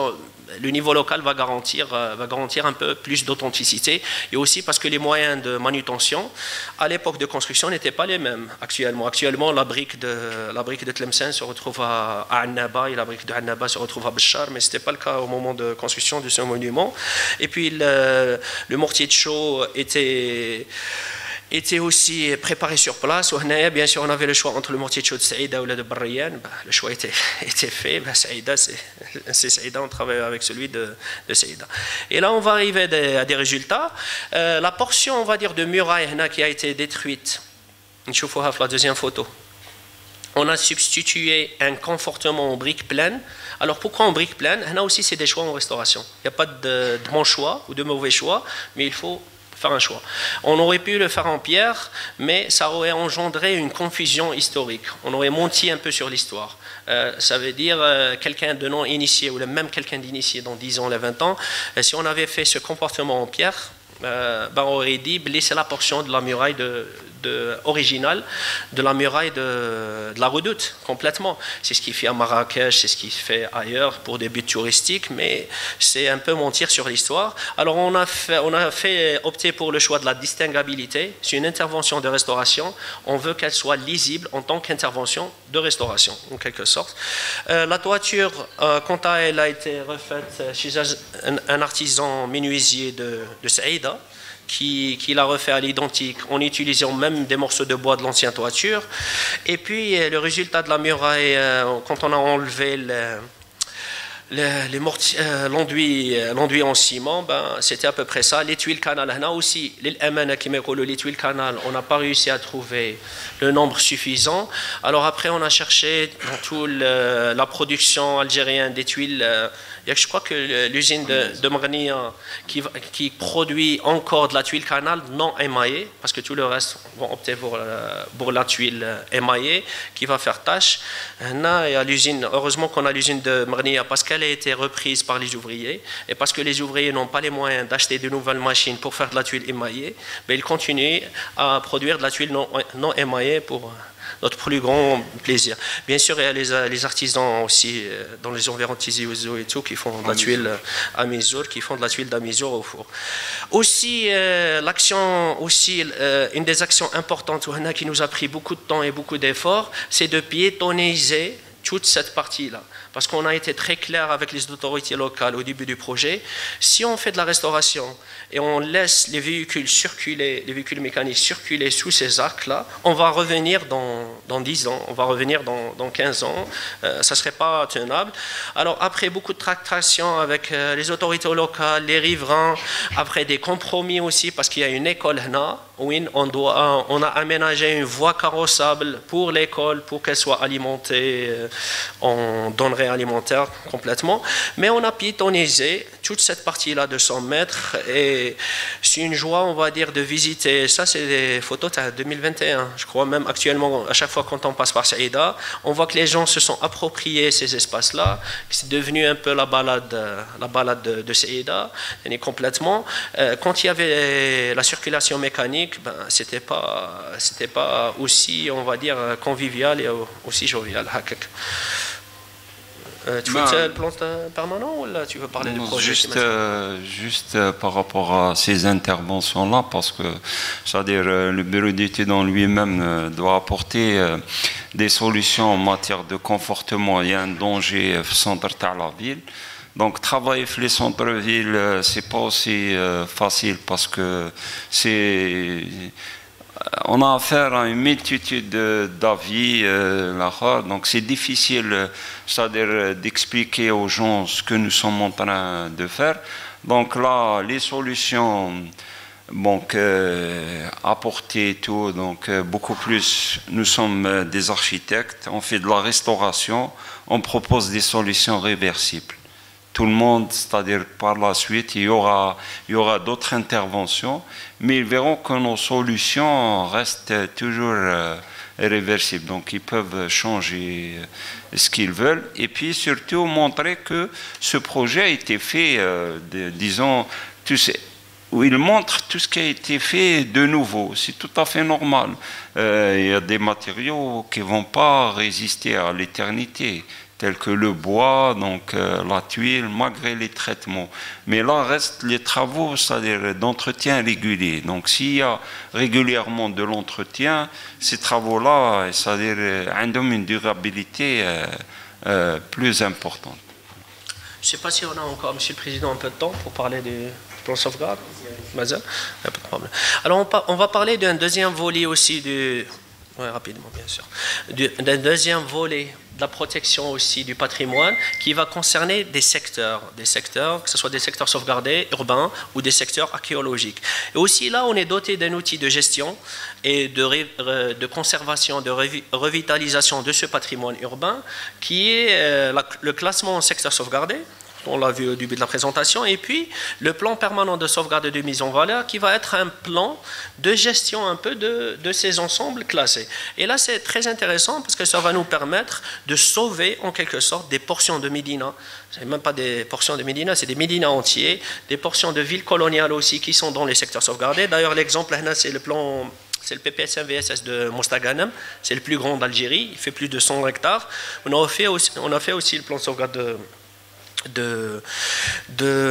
Speaker 1: le niveau local va garantir un peu plus d'authenticité, et aussi parce que les moyens de manutention à l'époque de construction n'étaient pas les mêmes actuellement. Actuellement, la brique de Tlemcen se retrouve à Annaba et la brique de Annaba se retrouve à Béchar, mais ce n'était pas le cas au moment de construction de ce monument. Et puis le mortier de chaux était aussi préparé sur place. Bien sûr, on avait le choix entre le mortier de chaux de Saïda ou de Barriyan. Le choix était fait. Saïda, c'est Saïda, on travaille avec celui de Saïda. Et là, on va arriver à des résultats. La portion, on va dire, de muraille qui a été détruite, la deuxième photo. On a substitué un confortement en briques pleines. Alors pourquoi en briques pleines? Là aussi, c'est des choix en restauration. Il n'y a pas de bon choix ou de mauvais choix, mais il faut faire un choix. On aurait pu le faire en pierre, mais ça aurait engendré une confusion historique. On aurait menti un peu sur l'histoire. Ça veut dire quelqu'un de non initié ou même quelqu'un d'initié dans 10 ans, 20 ans, si on avait fait ce comportement en pierre, on aurait dit c'est la portion de la muraille originale de la muraille de la Redoute, complètement. C'est ce qui fait à Marrakech, c'est ce qui se fait ailleurs pour des buts touristiques, mais c'est un peu mentir sur l'histoire. Alors on a fait opter pour le choix de la distinguabilité. C'est une intervention de restauration. On veut qu'elle soit lisible en tant qu'intervention de restauration, en quelque sorte. La toiture, quant à elle, a été refaite chez un artisan menuisier de Saïda, qui l'a refait à l'identique en utilisant même des morceaux de bois de l'ancienne toiture. Et puis le résultat de la muraille, quand on a enlevé l'enduit en ciment, c'était à peu près ça. Les tuiles canal, là aussi, les tuiles canal, on n'a pas réussi à trouver le nombre suffisant. Alors après, on a cherché dans toute la production algérienne des tuiles. Je crois que l'usine de Mrnia qui produit encore de la tuile canal non émaillée, parce que tout le reste vont opter pour la tuile émaillée qui va faire tâche. Là, il y a l'usine, heureusement qu'on a l'usine de Mrnia parce qu'elle a été reprise par les ouvriers et parce que les ouvriers n'ont pas les moyens d'acheter de nouvelles machines pour faire de la tuile émaillée, mais ils continuent à produire de la tuile non émaillée pour notre plus grand plaisir. Bien sûr, il y a les artisans aussi dans les environs de Tizi Ouzou et tout qui font de la tuile à mesure, qui font de la tuile à mesure au four. Aussi, une des actions importantes qui nous a pris beaucoup de temps et beaucoup d'efforts, c'est de piétonniser toute cette partie-là. Parce qu'on a été très clair avec les autorités locales au début du projet. Si on fait de la restauration et on laisse les véhicules circuler, les véhicules mécaniques circuler sous ces arcs-là, on va revenir dans 10 ans, on va revenir dans 15 ans. Ça ne serait pas tenable. Alors, après beaucoup de tractations avec les autorités locales, les riverains, après des compromis aussi, parce qu'il y a une école là, où on a aménagé une voie carrossable pour l'école, pour qu'elle soit alimentée en denrées alimentaires complètement, mais on a piétonnisé toute cette partie-là de 100 mètres et c'est une joie, on va dire, de visiter. Ça, c'est des photos de 2021. Je crois même actuellement, à chaque fois quand on passe par Saïda, on voit que les gens se sont appropriés ces espaces-là, que c'est devenu un peu la balade de Saïda, complètement. Quand il y avait la circulation mécanique, ben, c'était pas aussi, on va dire, convivial et aussi jovial. Tu veux le plan permanent ou là tu veux parler du projet?
Speaker 2: Juste par rapport à ces interventions-là, parce que c'est-à-dire le bureau d'études en lui-même doit apporter des solutions en matière de confortement. Il y a un danger centre à la ville. Donc travailler les centres-villes, c'est pas aussi facile parce que on a affaire à une multitude d'avis, donc c'est difficile, c'est-à-dire d'expliquer aux gens ce que nous sommes en train de faire. Donc là, les solutions, donc apporter tout, donc beaucoup plus. Nous sommes des architectes, on fait de la restauration, on propose des solutions réversibles. Tout le monde, c'est-à-dire par la suite, il y aura d'autres interventions, mais ils verront que nos solutions restent toujours réversibles. Donc ils peuvent changer ce qu'ils veulent et puis surtout montrer que ce projet a été fait, disons, où il montre tout ce qui a été fait de nouveau. C'est tout à fait normal. Il y a des matériaux qui ne vont pas résister à l'éternité, tels que le bois, donc la tuile, malgré les traitements. Mais là restent les travaux, c'est-à-dire d'entretien régulier. Donc s'il y a régulièrement de l'entretien, ces travaux-là, c'est-à-dire ont une durabilité plus importante.
Speaker 1: Je ne sais pas si on a encore, Monsieur le Président, un peu de temps pour parler du plan sauvegarde. Maza, pas de problème. Alors on va parler d'un deuxième volet aussi oui, rapidement, bien sûr. D'un deuxième volet de la protection aussi du patrimoine qui va concerner des secteurs, que ce soit des secteurs sauvegardés, urbains ou des secteurs archéologiques. Et aussi là, on est doté d'un outil de gestion et de conservation, de revitalisation de ce patrimoine urbain qui est le classement en secteur sauvegardé. On l'a vu au début de la présentation, et puis le plan permanent de sauvegarde et de mise en valeur qui va être un plan de gestion un peu de ces ensembles classés. Et là, c'est très intéressant parce que ça va nous permettre de sauver en quelque sorte des portions de Médina. Ce n'est même pas des portions de Médina, c'est des Médina entiers, des portions de villes coloniales aussi qui sont dans les secteurs sauvegardés. D'ailleurs, l'exemple, c'est le plan... C'est le PPSM-VSS de Mostaganem, c'est le plus grand d'Algérie, il fait plus de 100 hectares. On a fait aussi le plan de sauvegarde de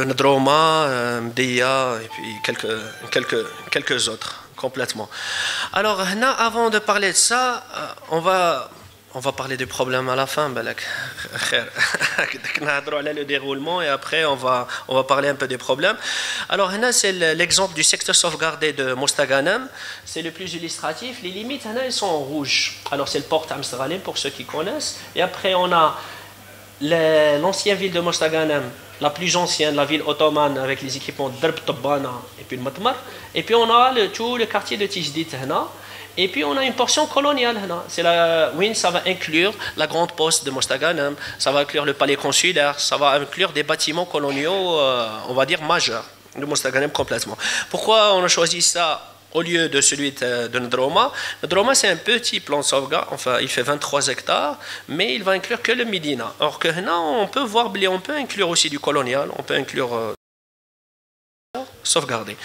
Speaker 1: Ndroma, Mdeya et puis quelques autres complètement. Alors avant de parler de ça, on va parler des problèmes à la fin. Le déroulement et après on va parler un peu des problèmes. Alors c'est l'exemple du secteur sauvegardé de Mostaganem, c'est le plus illustratif. Les limites elles sont en rouge. Alors c'est le port Amsterdam pour ceux qui connaissent, et après on a l'ancienne ville de Mostaganem, la plus ancienne, la ville ottomane avec les équipements de Drb Tobbana et puis le Matmar. Et puis on a tout le quartier de Tijdit. Et puis on a une portion coloniale. Ça va inclure la grande poste de Mostaganem, ça va inclure le palais consulaire, ça va inclure des bâtiments coloniaux, on va dire majeurs, de Mostaganem complètement. Pourquoi on a choisi ça au lieu de celui de Ndroma? Ndroma, c'est un petit plan de sauvegarde, enfin, il fait 23 hectares, mais il va inclure que le Médina. Or que là, on peut inclure aussi du colonial, on peut inclure sauvegarder.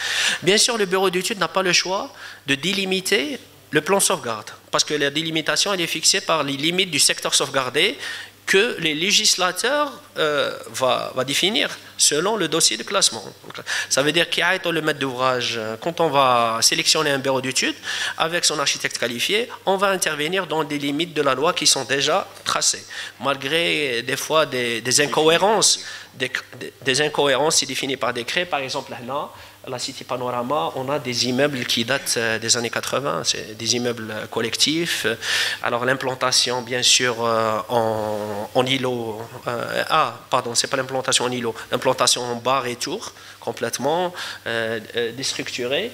Speaker 1: Bien sûr, le bureau d'études n'a pas le choix de délimiter le plan sauvegarde, parce que la délimitation elle est fixée par les limites du secteur sauvegardé que les législateurs va définir selon le dossier de classement. Donc, ça veut dire qu'il y a le maître d'ouvrage, quand on va sélectionner un bureau d'études avec son architecte qualifié, on va intervenir dans des limites de la loi qui sont déjà tracées, malgré des fois des incohérences, des incohérences définies par décret. Par exemple, là, la Cité Panorama, on a des immeubles qui datent des années 80, c'est des immeubles collectifs. Alors l'implantation, bien sûr, en îlot, pardon, c'est pas l'implantation en îlot, l'implantation en barre et tour, complètement déstructurée.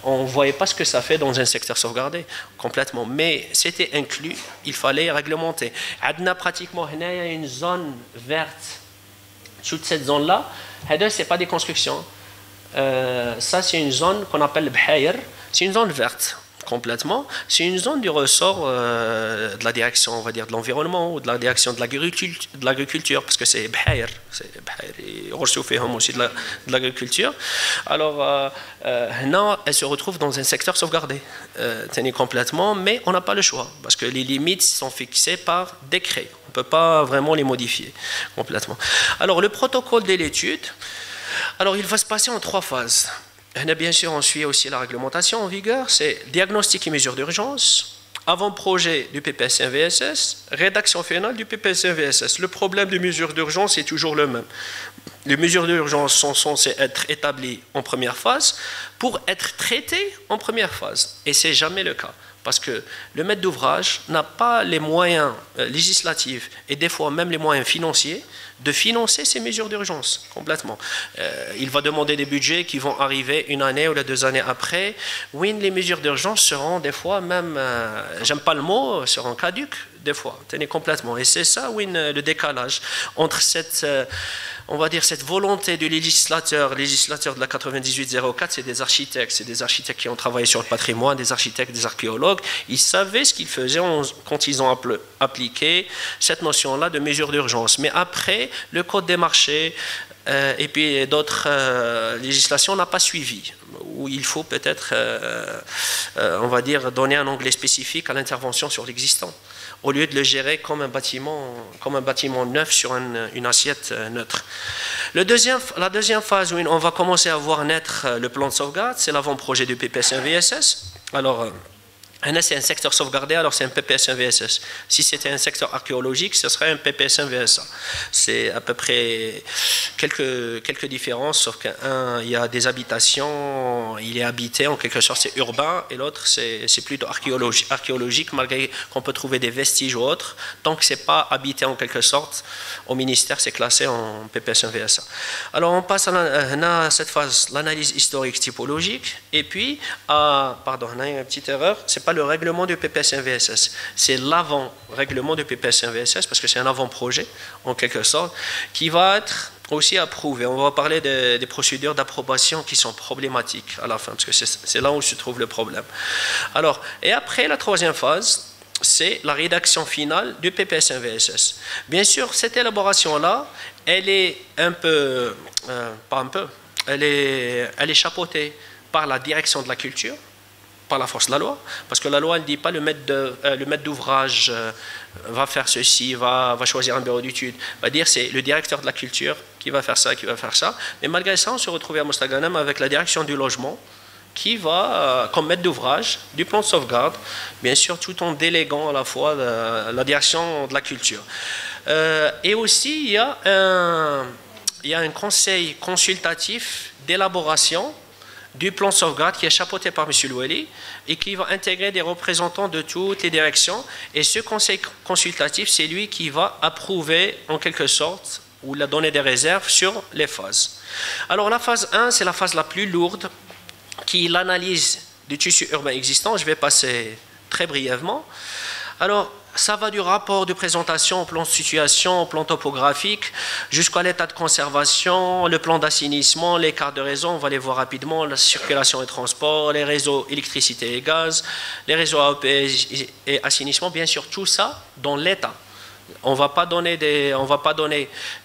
Speaker 1: On ne voyait pas ce que ça fait dans un secteur sauvegardé, complètement. Mais c'était inclus, il fallait réglementer. Adna, pratiquement, il y a une zone verte. Toute cette zone-là, ce n'est pas des constructions. Ça, c'est une zone qu'on appelle Bhaïr. C'est une zone verte, complètement. C'est une zone du ressort de la direction, on va dire, de l'environnement ou de la direction de l'agriculture, parce que c'est Bhaïr. C'est Bhaïr et Orsouféhum aussi de l'agriculture. Alors, non, elle se retrouve dans un secteur sauvegardé, complètement, mais on n'a pas le choix, parce que les limites sont fixées par décret. On ne peut pas vraiment les modifier complètement. Alors, le protocole de l'étude, alors, il va se passer en 3 phases. Bien sûr, on suit aussi la réglementation en vigueur. C'est diagnostic et mesures d'urgence, avant-projet du PPS-1-VSS, rédaction finale du PPS-1-VSS. Le problème des mesures d'urgence est toujours le même. Les mesures d'urgence sont censées être établies en première phase pour être traitées en première phase. Et ce n'est jamais le cas. Parce que le maître d'ouvrage n'a pas les moyens législatifs et des fois même les moyens financiers de financer ces mesures d'urgence complètement. Il va demander des budgets qui vont arriver 1 année ou 2 années après. Oui, les mesures d'urgence seront des fois même, j'aime pas le mot, seront caduques des fois, complètement. Et c'est ça, oui, le décalage entre cette... on va dire cette volonté du législateur de la 9804, c'est des architectes qui ont travaillé sur le patrimoine, des architectes, des archéologues. Ils savaient ce qu'ils faisaient quand ils ont appliqué cette notion-là de mesure d'urgence. Mais après, le code des marchés et puis d'autres législations n'a pas suivi, où il faut peut-être, on va dire, donner un onglet spécifique à l'intervention sur l'existant, au lieu de le gérer comme un bâtiment neuf sur une assiette neutre. La deuxième phase où on va commencer à voir naître le plan de sauvegarde, c'est l'avant-projet du PPS-1-VSS. Alors, c'est un secteur sauvegardé, alors c'est un PPS-1-VSS. Si c'était un secteur archéologique, ce serait un PPS-1-VSA. C'est à peu près quelques différences, sauf qu'un, il y a des habitations, il est habité en quelque sorte, c'est urbain, et l'autre, c'est plutôt archéologique, malgré qu'on peut trouver des vestiges ou autres. Tant que ce n'est pas habité en quelque sorte, au ministère, c'est classé en PPS-1-VSA. Alors, on passe à cette phase, l'analyse historique typologique, et puis, pardon, on a une petite erreur, c'est pas le règlement du PPS-1-VSS, c'est l'avant-règlement du PPS-1-VSS, parce que c'est un avant-projet, en quelque sorte, qui va être aussi approuvé. On va parler des procédures d'approbation qui sont problématiques à la fin, parce que c'est là où se trouve le problème. Alors, et après, la troisième phase, c'est la rédaction finale du PPS-1-VSS. Bien sûr, cette élaboration-là, elle est elle est chapeautée par la direction de la culture, par la force de la loi, parce que la loi ne dit pas le maître d'ouvrage va faire ceci, va choisir un bureau d'études, va dire c'est le directeur de la culture qui va faire ça, mais malgré ça on se retrouve à Mostaganem avec la direction du logement qui va, comme maître d'ouvrage du plan de sauvegarde, bien sûr tout en déléguant à la fois la direction de la culture. Et aussi il y a un conseil consultatif d'élaboration du plan de sauvegarde qui est chapeauté par M. Loueli et qui va intégrer des représentants de toutes les directions. Et ce conseil consultatif, c'est lui qui va approuver en quelque sorte ou la donner des réserves sur les phases. Alors la phase 1, c'est la phase la plus lourde qui est l'analyse du tissu urbain existant. Je vais passer très brièvement. Alors, ça va du rapport de présentation au plan de situation, au plan topographique, jusqu'à l'état de conservation, le plan d'assainissement, les cartes de réseau, on va les voir rapidement, la circulation et transport, les réseaux électricité et gaz, les réseaux AOP et assainissement, bien sûr, tout ça dans l'état. On ne va pas donner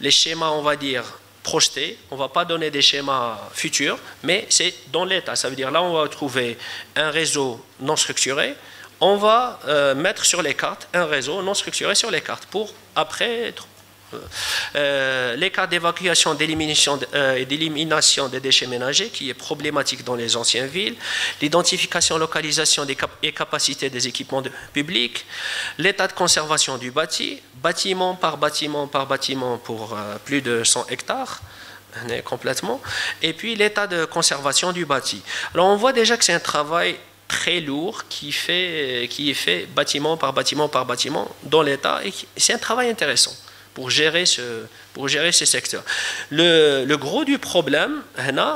Speaker 1: les schémas, on va dire, projeté, on ne va pas donner des schémas futurs, mais c'est dans l'état. Ça veut dire là, on va trouver un réseau non structuré, on va mettre sur les cartes un réseau non structuré sur les cartes pour après les cas d'évacuation et d'élimination des déchets ménagers qui est problématique dans les anciennes villes, l'identification, localisation et capacité des équipements publics, l'état de conservation du bâti, bâtiment par bâtiment par bâtiment pour plus de 100 hectares complètement, et puis l'état de conservation du bâti. Alors on voit déjà que c'est un travail très lourd qui est fait bâtiment par bâtiment par bâtiment dans l'état, et c'est un travail intéressant pour gérer ces secteurs. Le gros du problème,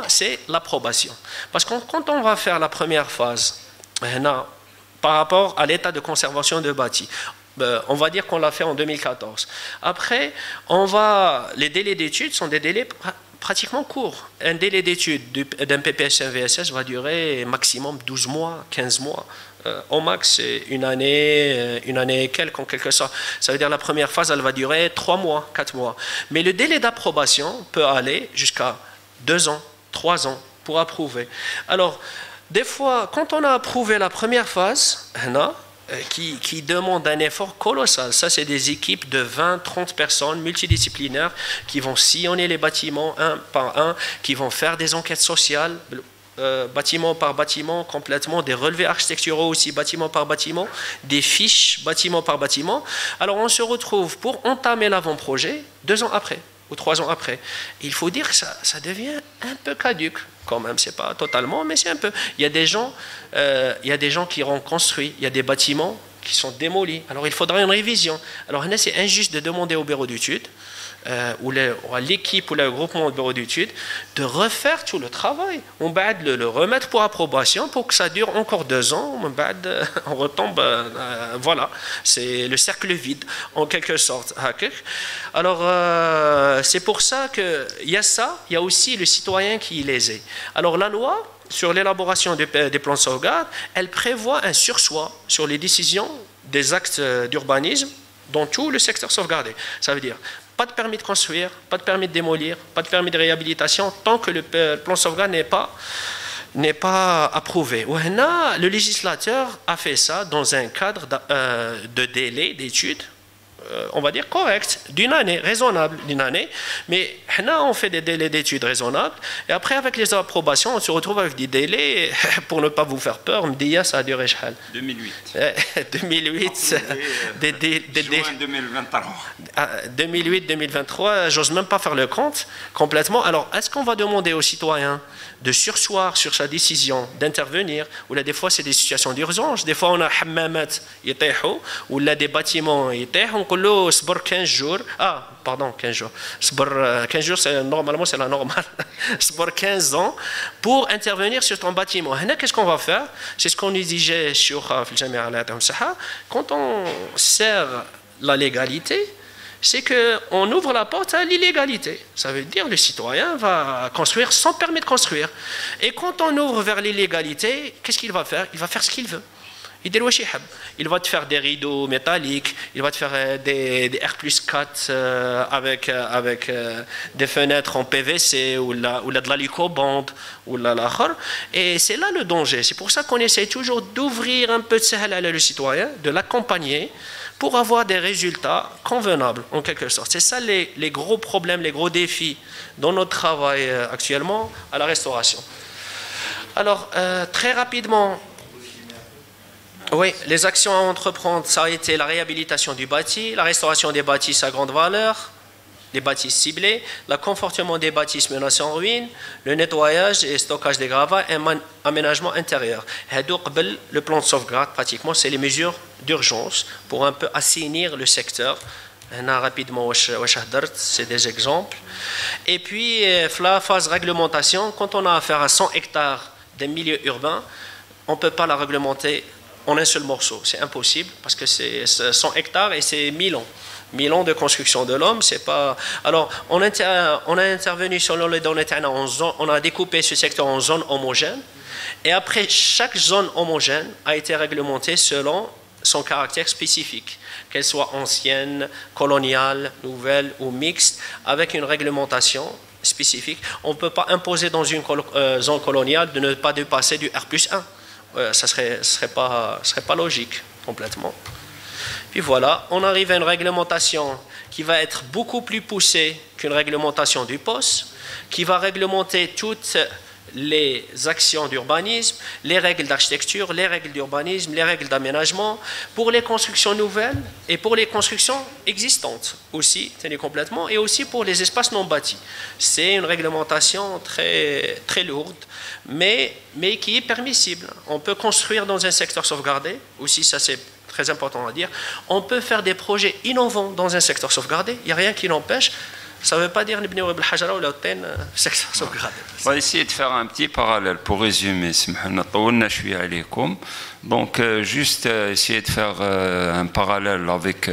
Speaker 1: c'est l'approbation. Parce que quand on va faire la première phase, par rapport à l'état de conservation de bâti, on va dire qu'on l'a fait en 2014. Après, les délais d'études sont des délais pratiquement courts. Un délai d'étude d'un PPS-VSS va durer maximum 12 mois, 15 mois. Au max, une année et quelques en quelque sorte. Ça veut dire la première phase, elle va durer 3 mois, 4 mois. Mais le délai d'approbation peut aller jusqu'à 2 ans, 3 ans pour approuver. Alors, des fois, quand on a approuvé la première phase, qui demande un effort colossal. Ça, c'est des équipes de 20-30 personnes multidisciplinaires qui vont sillonner les bâtiments un par un, qui vont faire des enquêtes sociales, bâtiment par bâtiment, complètement, des relevés architecturaux aussi, bâtiment par bâtiment, des fiches, bâtiment par bâtiment. Alors, on se retrouve pour entamer l'avant-projet 2 ans après ou 3 ans après. Il faut dire que ça devient un peu caduque. Quand même, c'est pas totalement, mais c'est un peu. Il y a des gens qui ont construit, il y a des bâtiments qui sont démolis. Alors il faudra une révision. Alors c'est injuste de demander au bureau d'études ou à l'équipe ou le groupement de bureau d'études de refaire tout le travail. On va le remettre pour approbation pour que ça dure encore 2 ans. On retombe, voilà, c'est le cercle vide en quelque sorte. Alors c'est pour ça qu'il y a ça, il y a aussi le citoyen qui est lésé. Alors la loi sur l'élaboration des plans de sauvegarde, elle prévoit un surseoir sur les décisions des actes d'urbanisme dans tout le secteur sauvegardé. Ça veut dire pas de permis de construire, pas de permis de démolir, pas de permis de réhabilitation tant que le plan de sauvegarde n'est pas approuvé. Le législateur a fait ça dans un cadre de délai d'études, on va dire correct, d'une année, raisonnable d'une année, mais on fait des délais d'études raisonnables, et après avec les approbations, on se retrouve avec des délais, pour ne pas vous faire peur, Mdia, ça a duré
Speaker 2: 2008.
Speaker 1: 2008,
Speaker 2: juin 2023.
Speaker 1: 2008-2023, j'ose même pas faire le compte complètement. Alors, est-ce qu'on va demander aux citoyens de surseoir sur sa décision d'intervenir, ou là des fois c'est des situations d'urgence, des fois on a hammamat yitayhou, ou là des bâtiments yitayhou, on dit sbor 15 jours, 15 jours, sbor 15 jours normalement c'est la normale, sbor 15 ans pour intervenir sur ton bâtiment. Qu'est-ce qu'on va faire? C'est ce qu'on nous disait sur quand on sert la légalité, c'est qu'on ouvre la porte à l'illégalité. Ça veut dire que le citoyen va construire sans permis de construire. Et quand on ouvre vers l'illégalité, qu'est-ce qu'il va faire? Il va faire ce qu'il veut. Il va te faire des rideaux métalliques, il va te faire des R+4 avec des fenêtres en PVC ou de la lycobande ou et c'est là le danger. C'est pour ça qu'on essaie toujours d'ouvrir un peu de sahel à le citoyen, de l'accompagner pour avoir des résultats convenables en quelque sorte. C'est ça les gros problèmes, les gros défis dans notre travail actuellement à la restauration. Alors très rapidement, oui, les actions à entreprendre, ça a été la réhabilitation du bâti, la restauration des bâtisses à grande valeur, les bâtisses ciblées, le confortement des bâtisses menacées en ruine, le nettoyage et stockage des gravats et aménagement intérieur. Le plan de sauvegarde, pratiquement, c'est les mesures d'urgence pour un peu assainir le secteur. Rapidement, c'est des exemples. Et puis, la phase réglementation, quand on a affaire à 100 hectares d'un milieu urbain, on ne peut pas la réglementer en un seul morceau. C'est impossible parce que c'est 100 hectares et c'est 1000 ans. 1000 ans de construction de l'homme, c'est pas... Alors, on a intervenu sur le on a découpé ce secteur en zones homogènes et après, chaque zone homogène a été réglementée selon son caractère spécifique, qu'elle soit ancienne, coloniale, nouvelle ou mixte, avec une réglementation spécifique. On ne peut pas imposer dans une zone coloniale de ne pas dépasser du R+1. Ça serait pas logique complètement. Puis voilà, on arrive à une réglementation qui va être beaucoup plus poussée qu'une réglementation du POS, qui va réglementer toutes les actions d'urbanisme, les règles d'architecture, les règles d'urbanisme, les règles d'aménagement, pour les constructions nouvelles et pour les constructions existantes aussi, tenues complètement, et aussi pour les espaces non bâtis. C'est une réglementation très, très lourde, mais qui est permissible. On peut construire dans un secteur sauvegardé, aussi ça c'est très important à dire. On peut faire des projets innovants dans un secteur sauvegardé, il n'y a rien qui l'empêche. Ça ne veut pas dire نبني بالحجرة ولا الطين secteur sauvegardé.
Speaker 2: On va essayer de faire un petit parallèle pour résumer. Donc, juste essayer de faire un parallèle avec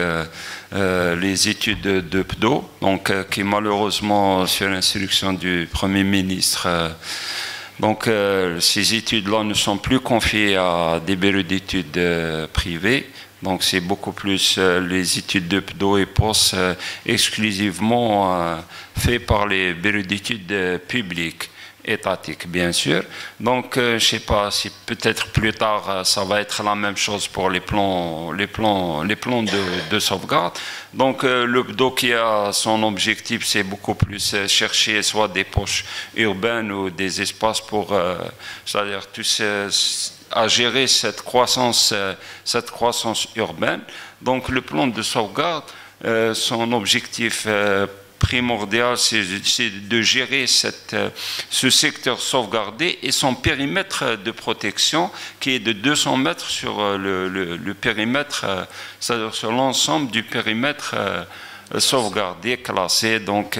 Speaker 2: les études de PDO, donc, qui malheureusement, sur l'instruction du Premier ministre, donc ces études-là ne sont plus confiées à des bureaux d'études privés. Donc c'est beaucoup plus les études de PDO et POS exclusivement faites par les bureaux d'études publics, étatiques bien sûr. Donc je ne sais pas si peut-être plus tard ça va être la même chose pour les plans de sauvegarde. Donc le PDO qui a son objectif, c'est beaucoup plus chercher soit des poches urbaines ou des espaces pour, c'est-à-dire tous à gérer cette croissance urbaine. Donc le plan de sauvegarde, son objectif primordial, c'est de gérer ce secteur sauvegardé et son périmètre de protection qui est de 200 mètres sur le périmètre, c'est-à-dire sur l'ensemble du périmètre sauvegardé, classé. Donc,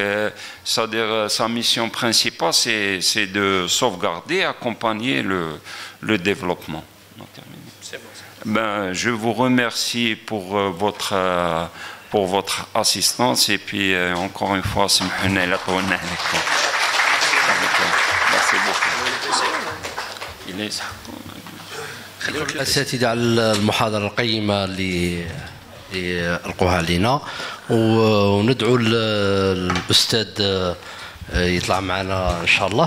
Speaker 2: c'est-à-dire sa mission principale, c'est de sauvegarder, accompagner le développement. Ben, je vous remercie pour votre assistance et puis encore une fois, merci beaucoup.
Speaker 3: الأساتذة على المحاضرة القيمة اللي ألقوها علينا وندعو الأستاذ يطلع معنا إن شاء الله.